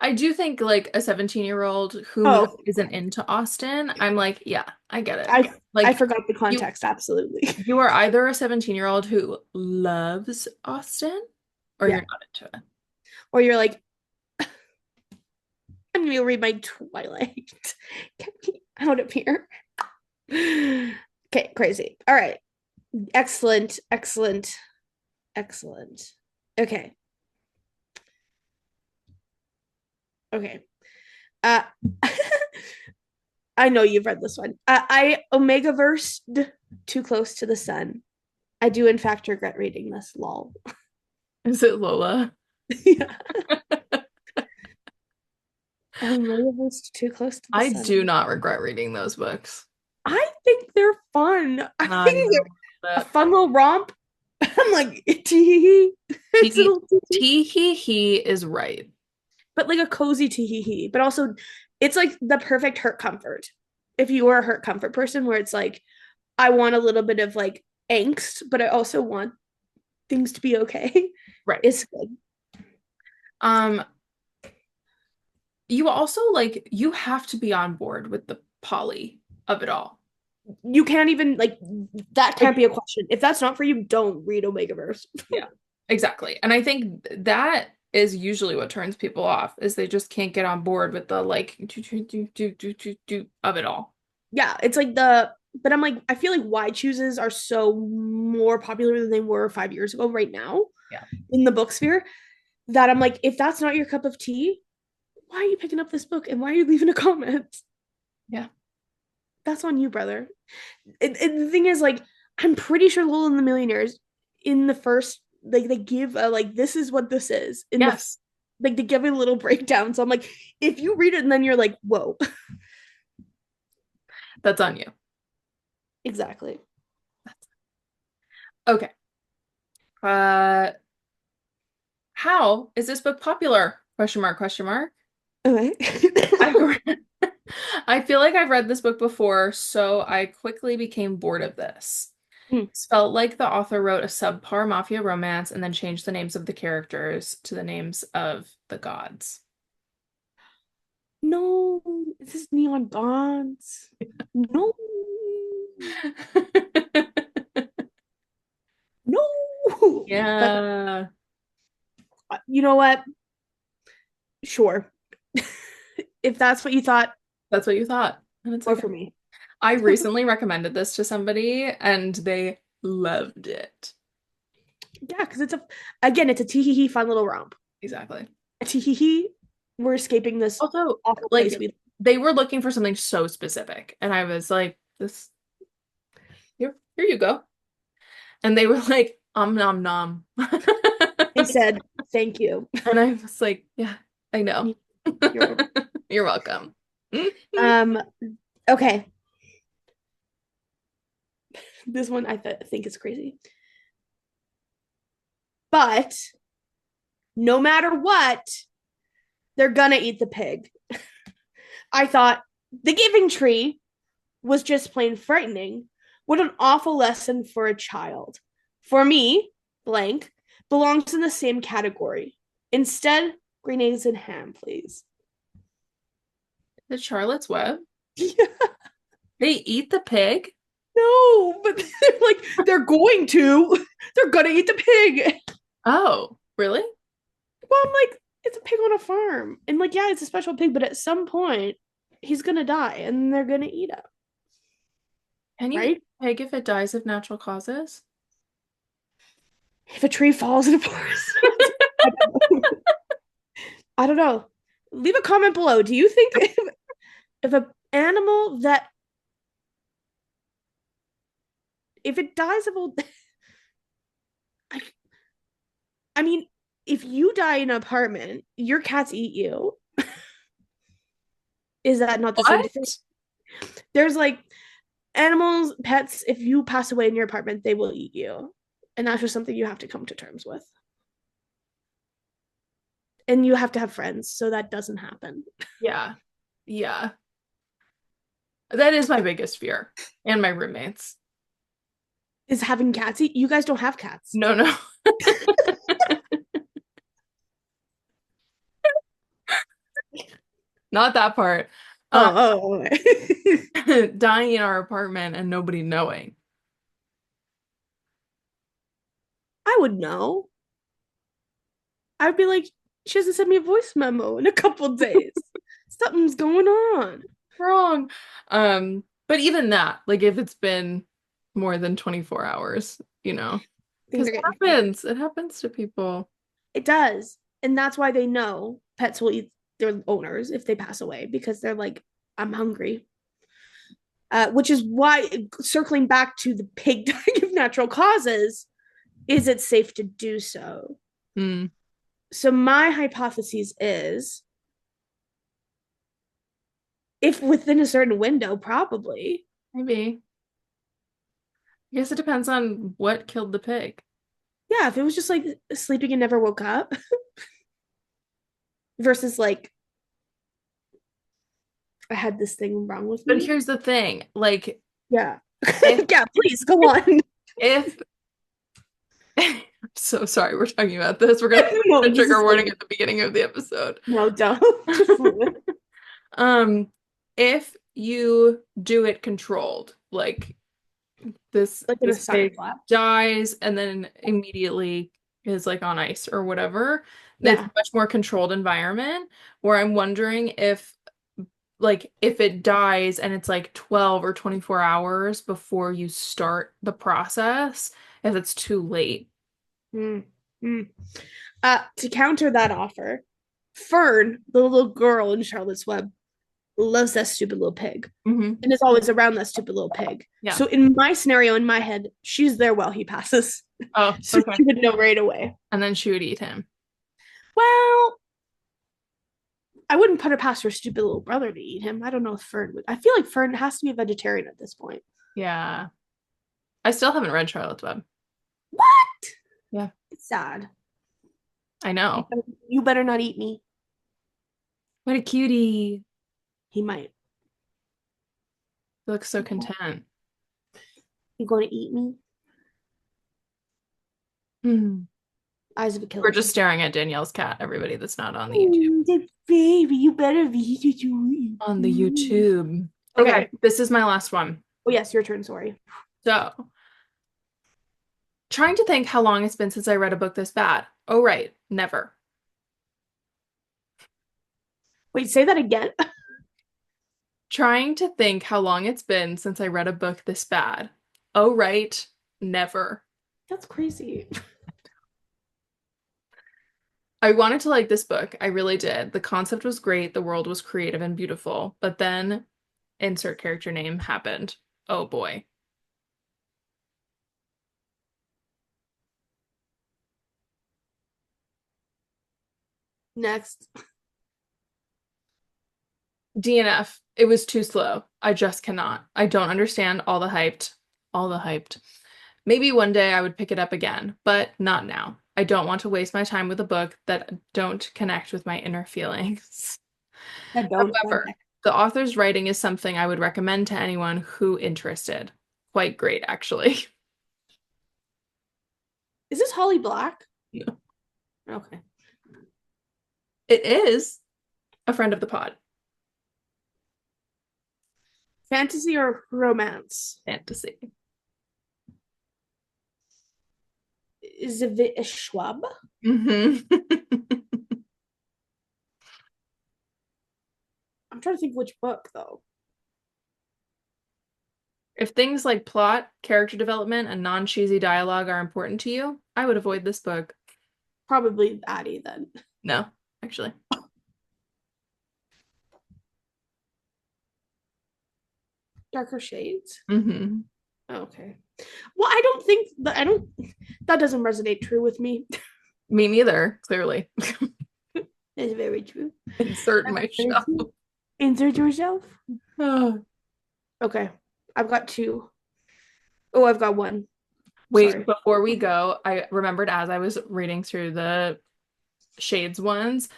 I do think like a 17-year-old who Oh, isn't into Austen, I'm like, yeah, I get it. I Like forgot the you context. Absolutely. you are either a 17-year-old who loves Austen or Yeah. you're not into it. Or you're like, I'm gonna read my Twilight. Get me out of here. Okay, crazy. All right. Excellent, excellent, excellent. Okay. Okay. Uh I know you've read this one. I Omega versed Too Close to the Sun. I do in fact regret reading this. Lol. Is it Lola? Yeah. Omega versed Too Close to the I do Sun. not regret reading those books. I think they're fun. I I think they're know a that. fun little romp. I'm like, tee hee. It's a Tee little tee hee, tee hee hee is right. but like a cozy tee hee hee. But also, it's like the perfect hurt comfort. If you were a hurt comfort person, where it's like, I want a little bit of like angst, but I also want things to be okay. Right. It's good. Um, you also like you have to be on board with the poly of it all. You can't even like that Like, can't be a question. If that's not for you, don't read Omegaverse. yeah, exactly. And I think that is usually what turns people off is they just can't get on board with the like do of it all. Yeah, it's like but I'm like I feel like why chooses are so more popular than they were 5 years ago right now Yeah. in the book sphere that I'm like, if that's not your cup of tea, why are you picking up this book and why are you leaving a comment? Yeah. That's on you, brother. The thing is, like, I'm pretty sure Lil and the Millionaires in the first, like, they give a, like, this is what this is in the, Yes, like, they give a little breakdown. So I'm like, if you read it and then you're like, whoa, that's on you. exactly. Okay. Uh, how is this book popular? Question mark, question mark. Okay. I've read, I feel like I've read this book before, so I quickly became bored of this. Hmm. It felt like the author wrote a subpar mafia romance and then changed the names of the characters to the names of the gods. No, this is Neon Bonds. No, no. But Yeah, you know what? Sure. If that's what you thought, that's what you thought. And it's or okay. for me. I recently recommended this to somebody and they loved it. Yeah, because again, it's a tee hee hee fun little romp. Exactly. A tee hee hee, we're escaping this Also, awful place like we. they were looking for something so specific, and I was like, "This here you go." And they were like, nom nom." They said thank you. And I was like, "Yeah, I know. You're You're welcome." um okay. This one think is crazy. But no matter what, they're gonna eat the pig. I thought the giving tree was just plain frightening. What an awful lesson for a child. For me, blank belongs in the same category. Instead, green eggs and ham, please. The Charlotte's Web. Yeah, They eat the pig? no, but they're like they're going to. They're gonna eat the pig. Oh, really? Well, I'm like, it's a pig on a farm. And like, yeah, it's a special pig, but at some point he's gonna die and they're gonna eat him, Can you eat right? a pig if it dies of natural causes? If a tree falls in a forest. I don't know. I don't know. Leave a comment below. Do you think if an animal that if it dies of old I, I mean, if you die in an apartment, your cats eat you. Is that not the same thing? What? There's like animals, pets, if you pass away in your apartment, they will eat you. And that's just something you have to come to terms with. And you have to have friends so that doesn't happen. Yeah. Yeah. That is my biggest fear. And my roommates. Is having cats eat? You guys don't have cats. No, no. Not that part. Uh, Oh, oh. dying in our apartment and nobody knowing. I would know. I'd be like, she hasn't sent me a voice memo in a couple days. Something's going on. Wrong. But even that, like if it's been more than 24 hours, Things because are it getting crazy. happens. It happens to people. It does. And that's why they know pets will eat their owners if they pass away because they're like, I'm hungry. Which is why, circling back to the pig dying of natural causes, is it safe to do so? Hmm, So, my hypothesis is if within a certain window, probably. maybe. I guess it depends on what killed the pig. Yeah, if it was just like sleeping and never woke up versus like I had this thing wrong with But me. here's the thing, like Yeah. if Yeah, please go on. if I'm so sorry we're talking about this. We're gonna No, put a this is trigger warning funny. at the beginning of the episode. No, don't. Just leave it. Um, if you do it controlled, like this Like in a this science pig lab. dies and then immediately is like on ice or whatever, it's a Yeah. much more controlled environment where I'm wondering if if it dies and it's like 12 or 24 hours before you start the process, if it's too late. Mm. Mm. To counter that offer, Fern, the little girl in Charlotte's Web, loves that stupid little pig Hmm. and is always around that stupid little pig. Yeah. So in my scenario, in my head, she's there while he passes. Oh, So okay. she would know right away. And then she would eat him. Well, I wouldn't put it past her stupid little brother to eat him. I don't know if Fern would. I feel like Fern has to be a vegetarian at this point. Yeah. I still haven't read Charlotte's Web. What? Yeah, It's sad. I You know. better, you better not eat me. What a cutie. He might. He looks so content. You going to eat me? Hmm. Eyes of a We're killer. just staring at Danielle's cat, everybody that's not on the YouTube. Oh, the baby, you better be. On the YouTube. Okay, Okay. this is my last one. Oh, yes, your turn. Sorry. So, trying to think how long it's been since I read a book this bad. Oh, right. Never. Wait, say that again. Trying to think how long it's been since I read a book this bad. Oh, right. Never. That's crazy. I wanted to like this book. I really did. The concept was great. The world was creative and beautiful. But then insert character name happened. Oh boy. Next. DNF. It was too slow. I just cannot. I don't understand all the hyped. All the hyped. Maybe one day I would pick it up again, but not now. I don't want to waste my time with a book that don't connect with my inner feelings. I don't. However, the author's writing is something I would recommend to anyone who interested. Quite great, actually. Is this Holly Black? No. Okay. It is a friend of the pod. Fantasy or romance? Fantasy. Is it a Schwab? Hmm. I'm trying to think which book though. If things like plot, character development, and non-cheesy dialogue are important to you, I would avoid this book. Probably Addie then. No, actually. Darker Shades. Hmm. Okay. Well, I don't think that I don't that doesn't resonate true with me. Me neither, clearly. It's very true. Insert myself. Insert yourself. Oh. Okay. I've got two. Oh, I've got one. Wait, Sorry. before we go, I remembered as I was reading through the Shades ones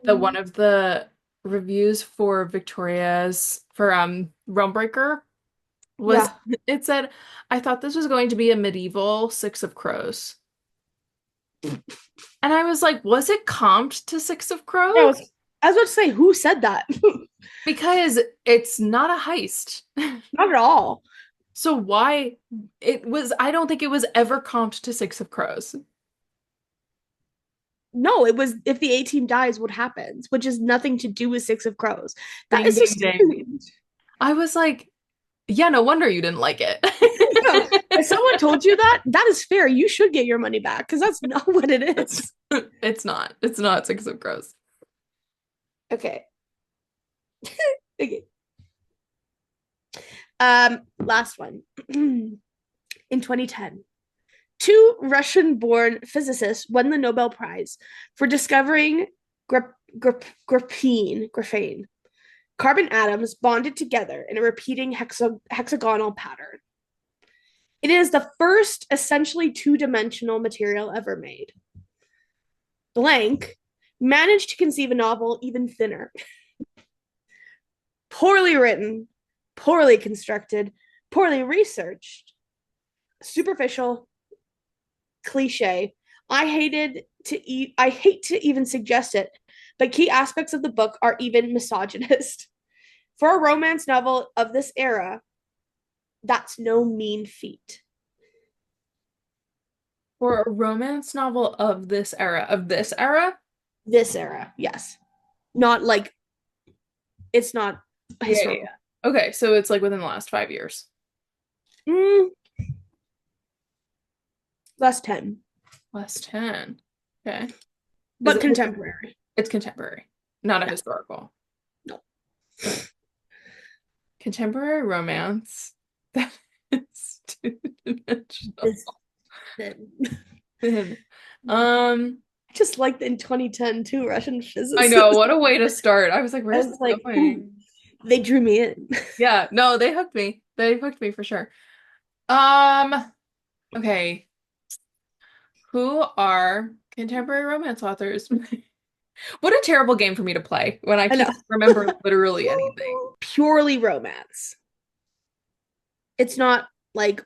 that one of the reviews for Victoria's for Realmbreaker was Yeah. it said, I thought this was going to be a medieval Six of Crows. And I was like, was it comped to Six of Yeah, Crows? I was about to say who said that? Because it's not a heist. Not at all. So why it was, I don't think it was ever comped to Six of Crows. No, it was if the A team dies, what happens, which is nothing to do with Six of Crows. That Ding, is so ding, ding. strange. I was like, yeah, no wonder you didn't like it. No, if someone told you that, that is fair. You should get your money back because that's not what it is. It's not. It's not Six of Crows. Okay. Okay. Last one. In 2010, two Russian-born physicists won the Nobel Prize for discovering graphene, carbon atoms bonded together in a repeating hexagonal pattern. It is the first essentially two-dimensional material ever made. Blank managed to conceive a novel even thinner. Poorly written, poorly constructed, poorly researched, superficial, cliche. I hate to even suggest it, but key aspects of the book are even misogynist. For a romance novel of this era, that's no mean feat. For a romance novel of this era? This era, yes. Not like it's not Yeah, yeah, historical. yeah. Okay, so it's like within the last 5 years. Mm, less 10, Less 10. Okay. Is but it contemporary. it's contemporary, not a Yeah, historical. no. Contemporary romance that is two-dimensional. This thin. Thin. Um, Just like in 2010, two Russian I know, physicists. what a way to start. I was like, I where's was this like, ooh, going? they drew me in. Yeah, no, they hooked me. They hooked me for sure. Um, okay. Who are contemporary romance authors? What a terrible game for me to play when I I know. can't remember literally anything. Purely romance. It's not like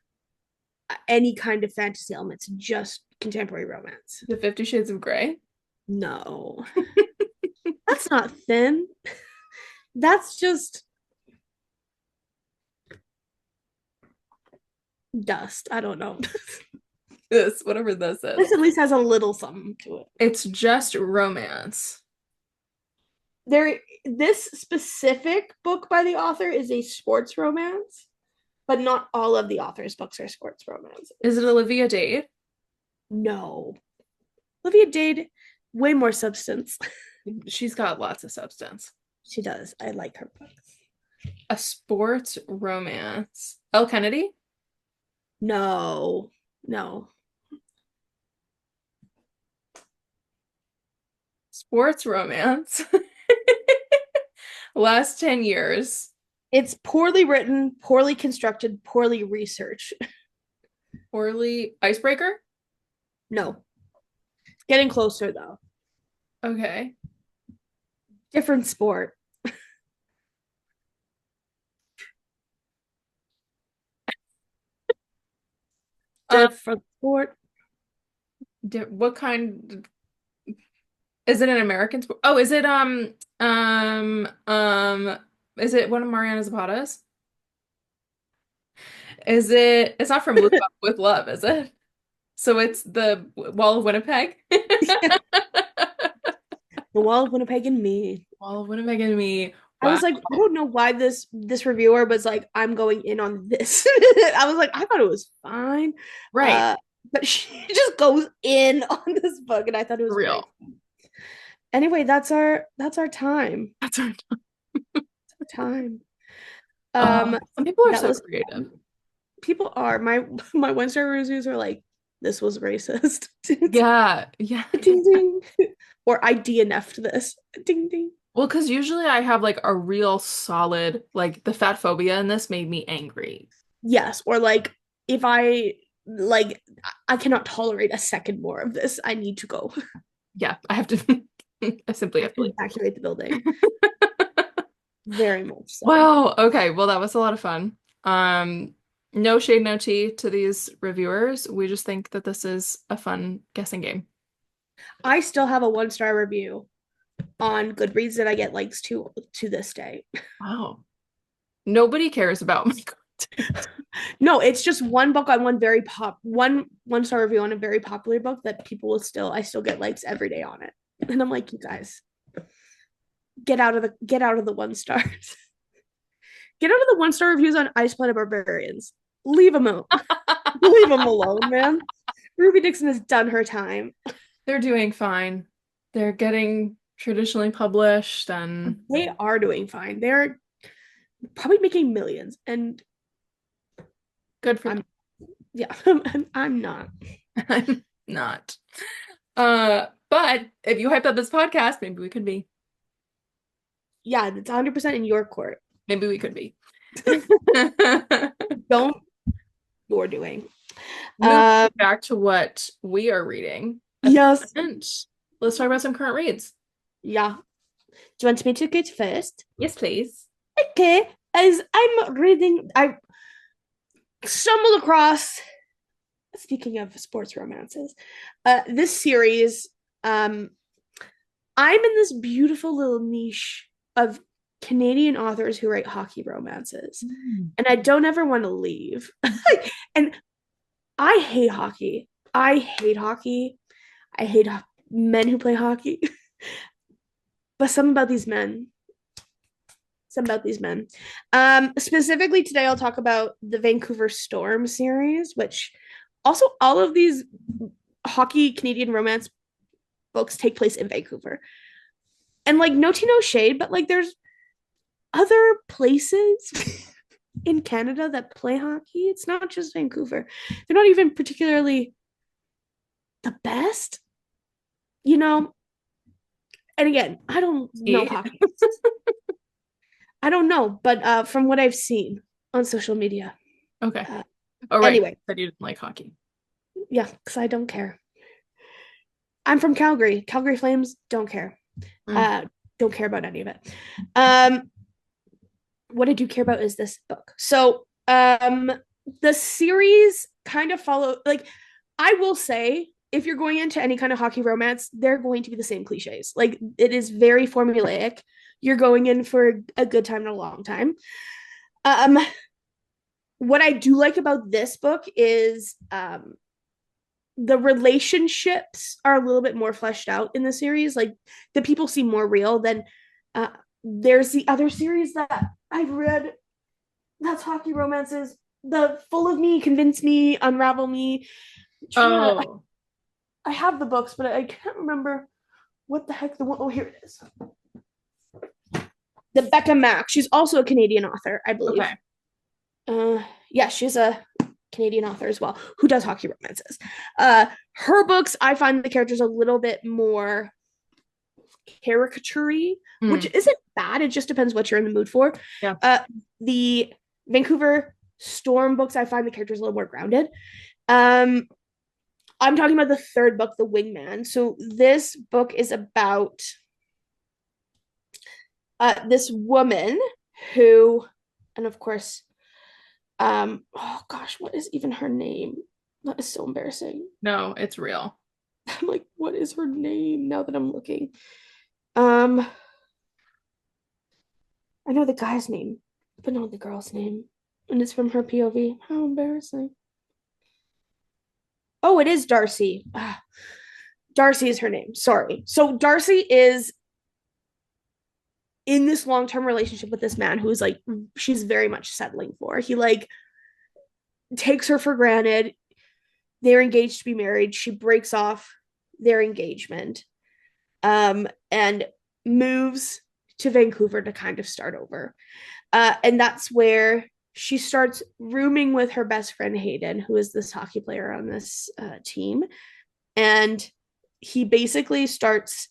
any kind of fantasy elements, just contemporary romance. The 50 Shades of Grey? No, that's not thin. That's just dust. I don't know. This, whatever this is. This at least has a little something to it. It's just romance. This specific book by the author is a sports romance, but not all of the author's books are sports Is it romances. Olivia Dade? No. Olivia Dade, way more substance. She's got lots of substance. She does. I like her books. A sports romance. Elle Kennedy? No, no. Sports romance. Last 10 years. It's poorly written, poorly constructed, poorly researched. Orly Icebreaker? No. Getting closer though. Okay. Different sport. Um, Different sport. what kind is it an American sport? Oh, is it one of Mariana Zapata's? It's not from Look Up with Love, is it? So it's the Wall of Winnipeg? The Wall of Winnipeg and Me. Wall of Winnipeg and Me. I Wow. was like, I don't know why this reviewer was like, I'm going in on this. I was like, I thought it was fine. Right. Uh, but she just goes in on this book, and I thought it For was great. real. Anyway, that's our time. That's our Time. Um, some people are that so was creative. fun. People are my 1 star reviews are like, this was racist. Ding Yeah. Yeah. ding. Or I DNF'd this. Ding ding. Well, because usually I have like a real solid, like the fat phobia in this made me angry. Yes. Or like if I cannot tolerate a second more of this. I need to go. Yeah, I have to, I simply have to leave. Evacuate the building. Very much so. Wow. Okay. Well, that was a lot of fun. No shade, no tea to these reviewers. We just think that this is a fun guessing game. I still have a 1 star review on Goodreads that I get likes to this day. Wow. Nobody cares about my content. No, it's just one book on one star review on a very popular book that people will still I still get likes every day on it. And I'm like, you guys, get out of the one stars. Get out of the one star reviews on Ice Planet Barbarians. Leave them out. Leave them alone, man. Ruby Dixon has done her time. They're doing fine. They're getting traditionally published and They are doing fine. They're probably making millions, and good for them. I'm yeah, I'm not. I'm not. But if you hype up this podcast, maybe we could be. Yeah, it's 100% in your court. Maybe we could be. Don't you're doing. Moving back to what we are reading. Yes. And let's talk about some current reads. Yeah. Do you want me to get first? Yes, please. Okay. As I'm reading, I stumbled across, speaking of sports romances, this series. I'm in this beautiful little niche of Canadian authors who write hockey romances, and I don't ever want to leave. And I hate hockey. I hate hockey. I hate men who play hockey. But something about these men. Something about these men. Specifically today, I'll talk about the Vancouver Storm series, which also all of these hockey Canadian romance books take place in Vancouver. And like no tea, no shade, but like there's other places in Canada that play hockey. It's not just Vancouver. They're not even particularly the best, you know. And again, I don't know hockey. I don't know, but from what I've seen on social media. Okay. All right. Anyway, Said you didn't like hockey. Yeah, because I don't care. I'm from Calgary. Calgary Flames don't care. Don't care about any of it. What I do care about is this book. So the series kind of follow, like, I will say, if you're going into any kind of hockey romance, they're going to be the same cliches. Like, it is very formulaic. You're going in for a good time and a long time. What I do like about this book is the relationships are a little bit more fleshed out in the series. Like, the people seem more real than there's the other series that I've read that's hockey romances. The Full of Me, Convince Me, Unravel Me. Oh. I have the books, but I can't remember what the heck the one. Oh, here it is. The Becca Mack. She's also a Canadian author, I believe. Okay. Yeah, she's a Canadian author as well who does hockey romances. Her books, I find the characters a little bit more caricature-y, which isn't bad. It just depends what you're in the mood for. Yeah. The Vancouver Storm books, I find the characters a little more grounded. I'm talking about the third book, The Wingman. So this book is about this woman who, and of course, oh gosh, what is even her name? That is so embarrassing. No, it's real. I'm like, what is her name now that I'm looking? I know the guy's name, but not the girl's name. And it's from her POV. How embarrassing. Oh, it is Darcy. Darcy is her name. Sorry. So Darcy is in this long-term relationship with this man who is like, she's very much settling for. He like takes her for granted. They're engaged to be married. She breaks off their engagement and moves to Vancouver to kind of start over. And that's where she starts rooming with her best friend Hayden, who is this hockey player on this team. And he basically starts,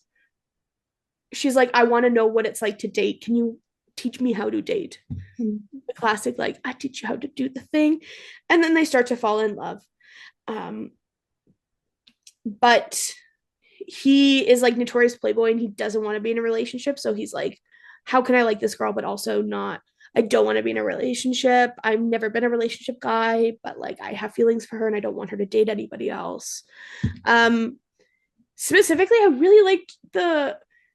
she's like, I want to know what it's like to date. Can you teach me how to date? The classic, like, I teach you how to do the thing. And then they start to fall in love. But he is like notorious playboy and he doesn't want to be in a relationship. So he's like, how can I like this girl, but also not, I don't want to be in a relationship. I've never been a relationship guy, but like I have feelings for her and I don't want her to date anybody else. Specifically, I really liked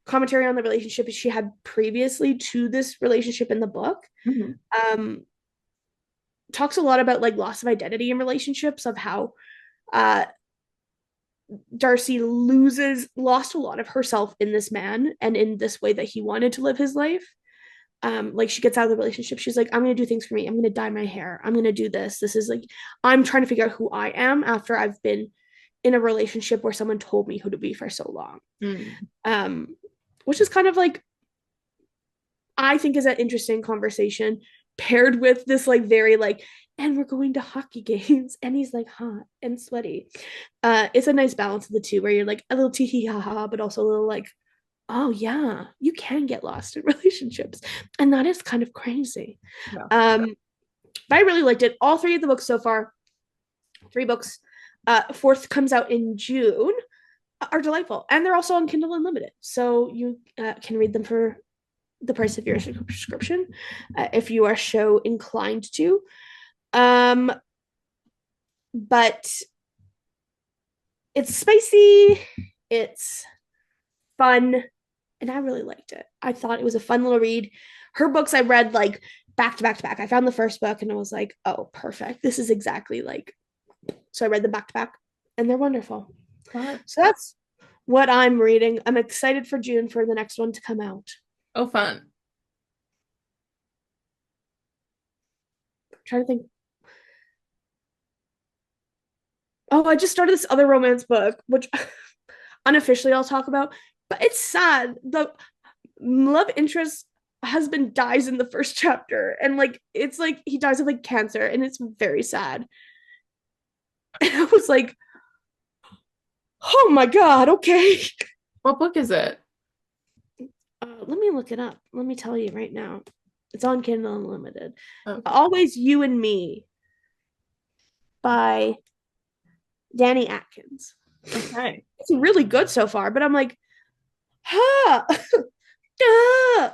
commentary on the relationship she had previously to this relationship in the book. Mhm. Um, Talks a lot about like loss of identity in relationships, of how uh Darcy lost a lot of herself in this man and in this way that he wanted to live his life. Like she gets out of the relationship, she's like, I'm gonna do things for me. I'm gonna dye my hair. I'm gonna do this. This is like, I'm trying to figure out who I am after I've been in a relationship where someone told me who to be for so long. Mm. Um, which is kind of like, I think is an interesting conversation paired with this like very like, and we're going to hockey games, and he's like hot and sweaty. It's a nice balance of the two where you're like a little tee hee ha ha, but also a little like, oh yeah, you can get lost in relationships, and that is kind of crazy. Yeah. But I really liked it. All three of the books so far, three books. Fourth comes out in June. Are delightful, and they're also on Kindle Unlimited, so you can read them for the price of your subscription if you are so inclined to. Um, but it's spicy, it's fun, and I really liked it. I thought it was a fun little read. Her books I read like back to back to back. I found the first book and I was like, oh, perfect. This is exactly like. So I read them back to back, and they're wonderful. Fun. So that's what I'm reading. I'm excited for June for the next one to come out. Oh, fun. I'm trying to think. Oh, I just started this other romance book, which unofficially I'll talk about, but it's sad. The love interest husband dies in the first chapter, and like it's like he dies of like cancer, and it's very sad. And I was like, oh my god, okay. What book is it? Let me look it up. Let me tell you right now. It's on Kindle Unlimited. Okay. Always You and Me by Danny Atkins. Okay. It's really good so far, but I'm like, huh, duh,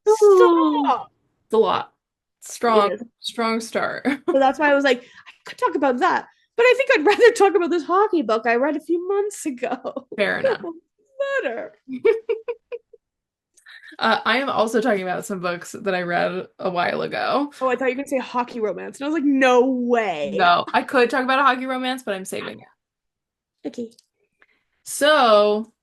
Ooh. stop. It's a lot. It Strong, is. strong start. So that's why I was like, I could talk about that. But I think I'd rather talk about this hockey book I read a few months ago. Fair enough. Better. I am also talking about some books that I read a while ago. Oh, I thought you were gonna say hockey romance. And I was like, no way. No, I could talk about a hockey romance, but I'm saving it. Okay. So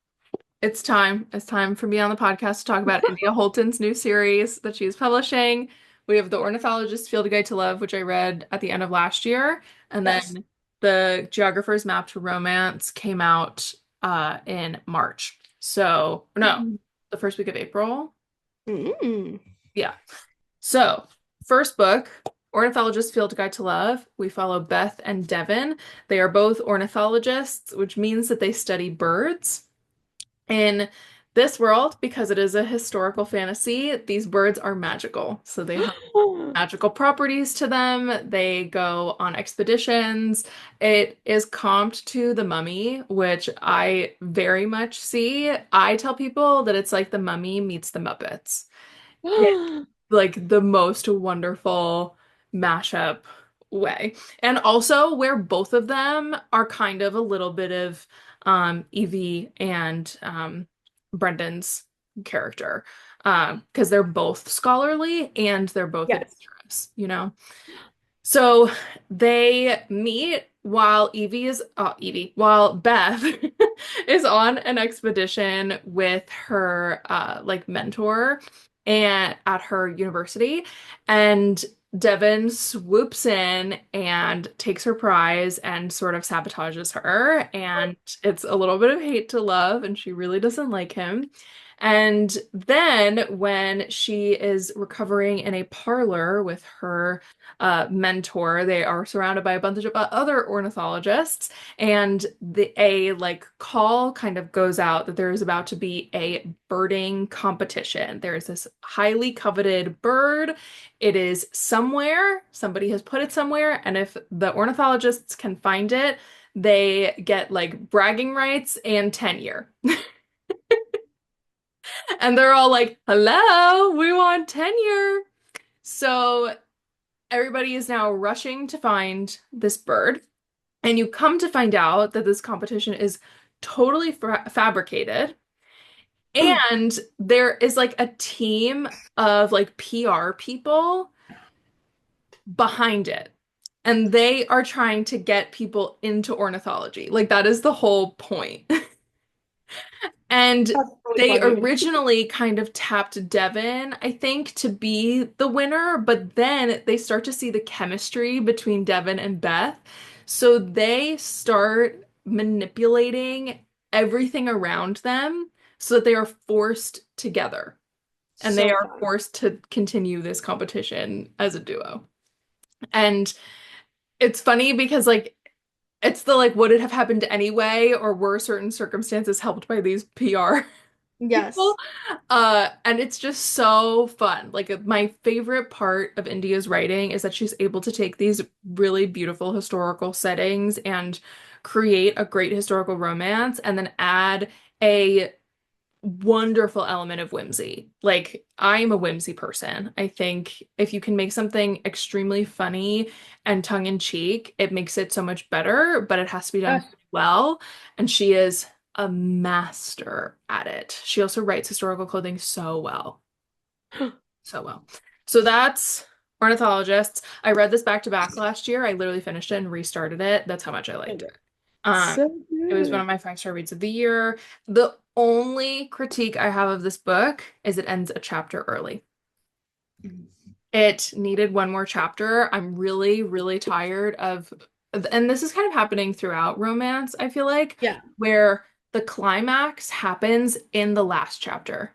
it's time. It's time for me on the podcast to talk about India Holton's new series that she's publishing. We have The Ornithologist's Field Guide to Love, which I read at the end of last year, and Yes. then The Geographer's Map to Romance came out in March. So, no, the first week of April. Mm. Yeah. So, first book, Ornithologist's Field Guide to Love. We follow Beth and Devin. They are both ornithologists, which means that they study birds. In this world, because it is a historical fantasy, these birds are magical. So they have magical properties to them. They go on expeditions. It is comped to The Mummy, which I very much see. I tell people that it's like The Mummy meets The Muppets. Like the most wonderful mashup way. And also where both of them are kind of a little bit of Evie and Brendan's character. Because they're both scholarly and there both Yes. adventurous, you know? So they meet while while Beth is on an expedition with her like mentor and at her university, and Devin swoops in and takes her prize and sort of sabotages her, and it's a little bit of hate to love, and she really doesn't like him. And then when she is recovering in a parlor with her mentor. They are surrounded by a bunch of other ornithologists, and a like call kind of goes out that there is about to be a birding competition. There is this highly coveted bird. It is somewhere. Somebody has put it somewhere, and if the ornithologists can find it, they get like bragging rights and tenure. And they're all like, "Hello, we want tenure." So everybody is now rushing to find this bird, and you come to find out that this competition is totally fabricated. And there is like a team of like PR people behind it. And they are trying to get people into ornithology. Like that is the whole point. And That's really they funny. originally kind of tapped Devin, I think, to be the winner, but then they start to see the chemistry between Devin and Beth. So they start manipulating everything around them so that they are forced together and they So are fun. forced to continue this competition as a duo. And it's funny because like it's the like would it have happened anyway or were certain circumstances helped by these PR people? Yes. And it's just so fun. Like my favorite part of India's writing is that she's able to take these really beautiful historical settings and create a great historical romance and then add a wonderful element of whimsy. Like, I'm a whimsy person. I think if you can make something extremely funny and tongue in cheek, it makes it so much better, but it has to be done Yes. well. And she is a master at it. She also writes historical clothing so well. So well. So that's Ornithologists. I read this back to back last year. I literally finished it and restarted it. That's how much I So liked it. good. Um, So it was one good. of my 5-star reads of the year. The only critique I have of this book is it ends a chapter early. It needed one more chapter. I'm really, really tired of, and this is kind of happening throughout romance, I feel like, Yeah. where the climax happens in the last chapter.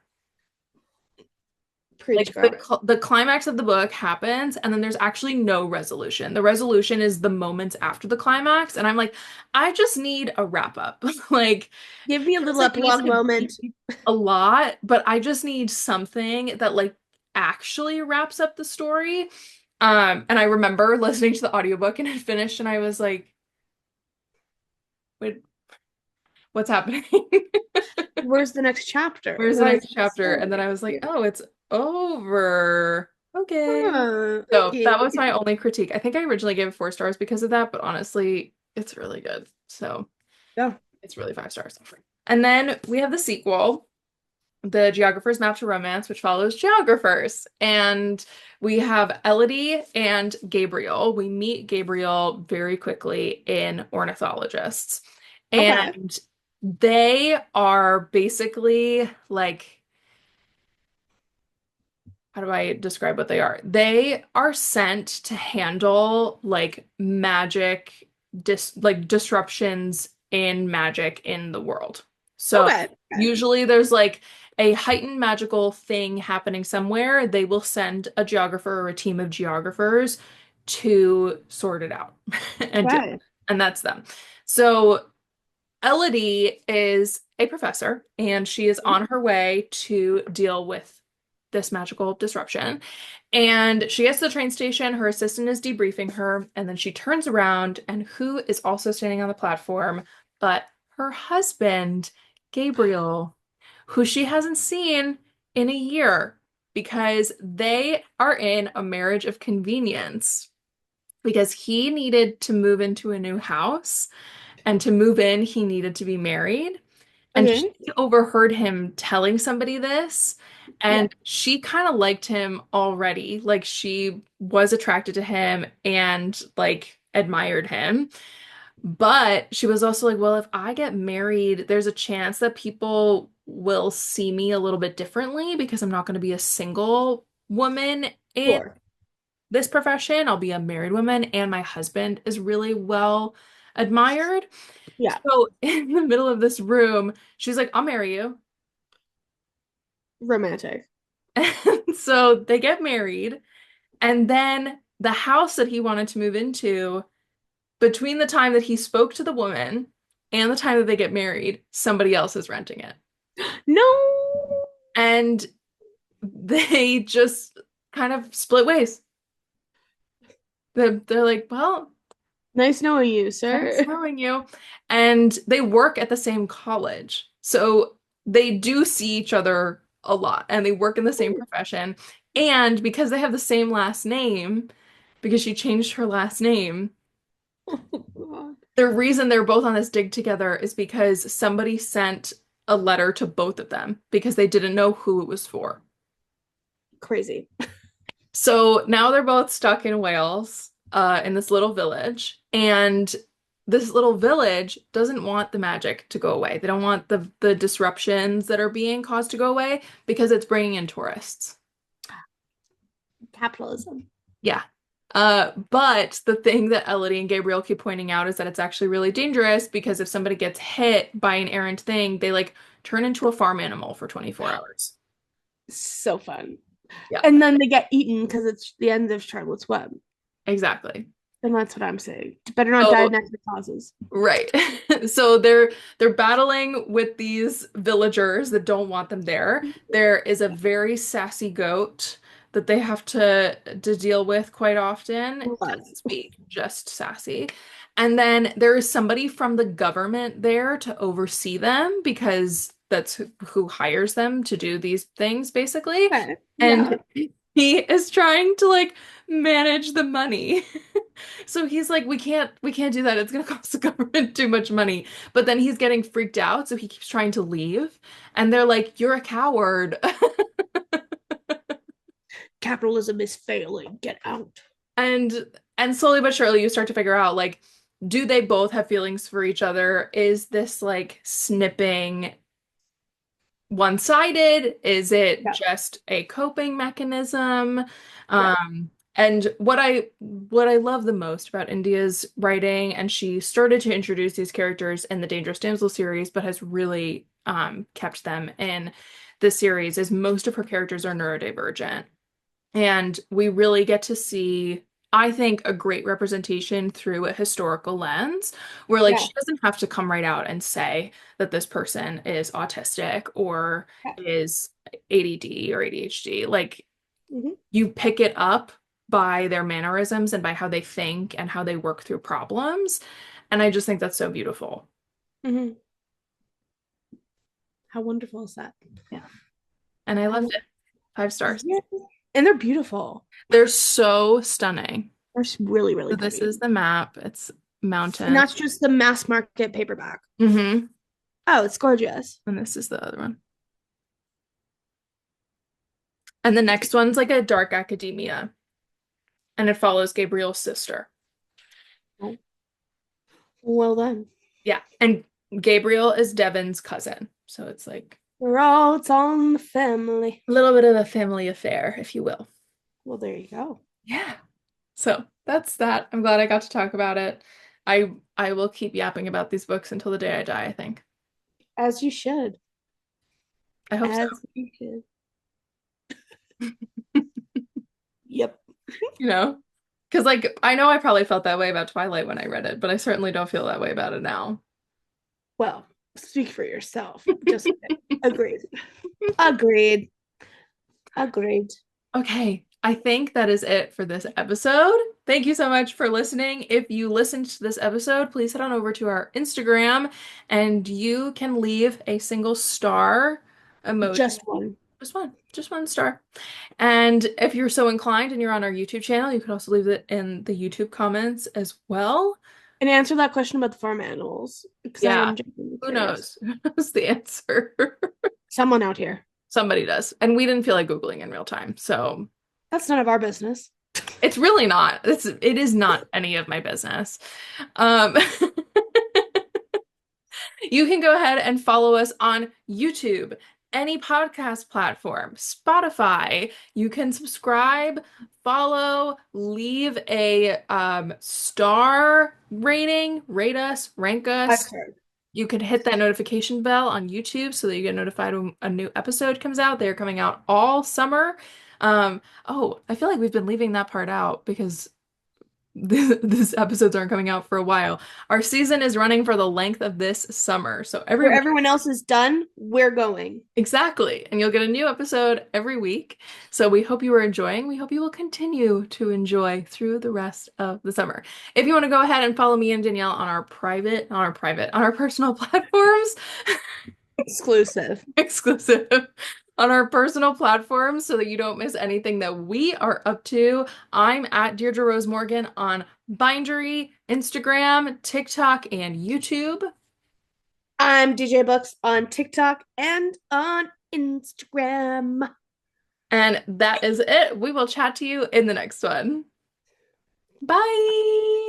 Preach, Like the girl. the climax of the book happens, and then there's actually no resolution. The resolution is the moments after the climax, and I'm like, I just need a wrap up. Like, Give me a yes, little it needs epilogue to moment. be a lot, but I just need something that like actually wraps up the story. And I remember listening to the audiobook and it finished, and I was like, wait, what's happening? Where's the next chapter? Where's the Why is next it chapter? so And then I was like, here? oh, it's over. Okay. So Okay. that was my only critique. I think I originally gave it 4 stars because of that, but honestly, it's really good. So Yeah. it's really 5 stars. And then we have the sequel, The Geographer's Map to Romance, which follows geographers. And we have Elodie and Gabriel. We meet Gabriel very quickly in Ornithologists. Okay. And they are basically like, how do I describe what they are? They are sent to handle like magic disruptions in magic in the world. So Okay. Okay. usually there's like a heightened magical thing happening somewhere. They will send a geographer or a team of geographers to sort it out and deal with Okay. it. And that's them. So Elodie is a professor and she is on her way to deal with this magical disruption. And she gets to the train station, her assistant is debriefing her, and then she turns around, and who is also standing on the platform but her husband, Gabriel, who she hasn't seen in a year because they are in a marriage of convenience because he needed to move into a new house. And to move in, he needed to be married. And she Okay. overheard him telling somebody this, Yeah. and she kind of liked him already. Like she was attracted to him and like admired him. But she was also like, well, if I get married, there's a chance that people will see me a little bit differently because I'm not going to be a single woman in Sure. this profession. I'll be a married woman, and my husband is really well admired. Yeah. So in the middle of this room, she's like, I'll marry you. Romantic. And so they get married. And then the house that he wanted to move into, between the time that he spoke to the woman and the time that they get married, somebody else is renting it. No. And they just kind of split ways. They're like, well, Nice knowing you, nice sir. knowing you. And they work at the same college. So they do see each other a lot and they work in the same profession. And because they have the same last name, because she changed her last name, Oh God. the reason they're both on this dig together is because somebody sent a letter to both of them because they didn't know who it was for. Crazy. So now they're both stuck in Wales, in this little village, and this little village doesn't want the magic to go away. They don't want the disruptions that are being caused to go away because it's bringing in tourists. Capitalism. Yeah. But the thing that Elodie and Gabriel keep pointing out is that it's actually really dangerous because if somebody gets hit by an errant thing, they like turn into a farm animal for 24 hours. So fun. Yeah, And then they get eaten because it's the end of Charlotte's Web. exactly. And that's what I'm saying. Better not die of So, natural causes. right. So they're battling with these villagers that don't want them there. There is a very sassy goat that they have to deal with quite often. Love. Doesn't speak, just sassy. And then there is somebody from the government there to oversee them because that's who hires them to do these things, basically. Okay. Yeah. And he is trying to like manage the money. So he's like, we can't do that. It's gonna cost the government too much money. But then he's getting freaked out, so he keeps trying to leave. And they're like, you're a coward. Capitalism is failing. Get out. And and slowly but surely you start to figure out like, do they both have feelings for each other? Is this like snipping one-sided? Is it Yeah. just a coping mechanism? Yeah. And what I love the most about India's writing, and she started to introduce these characters in the Dangerous Damsel series, but has really kept them in this series, is most of her characters are neurodivergent. And we really get to see, I think, a great representation through a historical lens where, like, Yeah. she doesn't have to come right out and say that this person is autistic or Yeah. is ADD or ADHD. Like, Mhm. you pick it up by their mannerisms and by how they think and how they work through problems. And I just think that's so beautiful. Mhm. How wonderful is that? Yeah. And I loved How, it. 5 stars. yeah. And they're beautiful. They're so stunning. They're really, So really this pretty. is the map. It's And mountain. that's just the mass market paperback. Hmm. Oh, it's gorgeous. And this is the other one. And the next one's like a dark academia, and it follows Gabriel's sister. Oh, well done. Yeah. And Gabriel is Devin's cousin. So it's like It's on the family. a little bit of a family affair, if you will. Well, there you go. Yeah. So that's that. I'm glad I got to talk about it. I will keep yapping about these books until the day I die, I think. As you should. I hope so. As you should. Yep. You know? Because like I know I probably felt that way about Twilight when I read it, but I certainly don't feel that way about it now. Well, speak for yourself. Just agreed. Agreed. Agreed. Okay, I think that is it for this episode. Thank you so much for listening. If you listened to this episode, please head on over to our Instagram and you can leave a single star emoji. Just one. Just one star. And if you're so inclined and you're on our YouTube channel, you can also leave it in the YouTube comments as well. And answer that question about the farm animals because I Yeah, am genuinely who curious. knows? Who knows the answer? Someone out here. Somebody does. And we didn't feel like Googling in real time, so That's none of our business. it's really not. It is not any of my business. Um, you can go ahead and follow us on YouTube, any podcast platform, Spotify. You can subscribe, follow, leave a star rating, rate us, rank I've us. heard. You can hit that notification bell on YouTube so that you get notified when a new episode comes out. They're coming out all summer. Oh, I feel like we've been leaving that part out because these episodes aren't coming out for a while. Our season is running for the length of this summer. So every Where week, everyone else is done, we're going. exactly. And you'll get a new episode every week. So we hope you are enjoying. We hope you will continue to enjoy through the rest of the summer. If you want to go ahead and follow me and Danielle on on our personal platforms, Exclusive. exclusive on our personal platforms so that you don't miss anything that we are up to. I'm at Deirdre Rose Morgan on Bindery, Instagram, TikTok, and YouTube. I'm DJ Books on TikTok and on Instagram. And that is it. We will chat to you in the next one. Bye.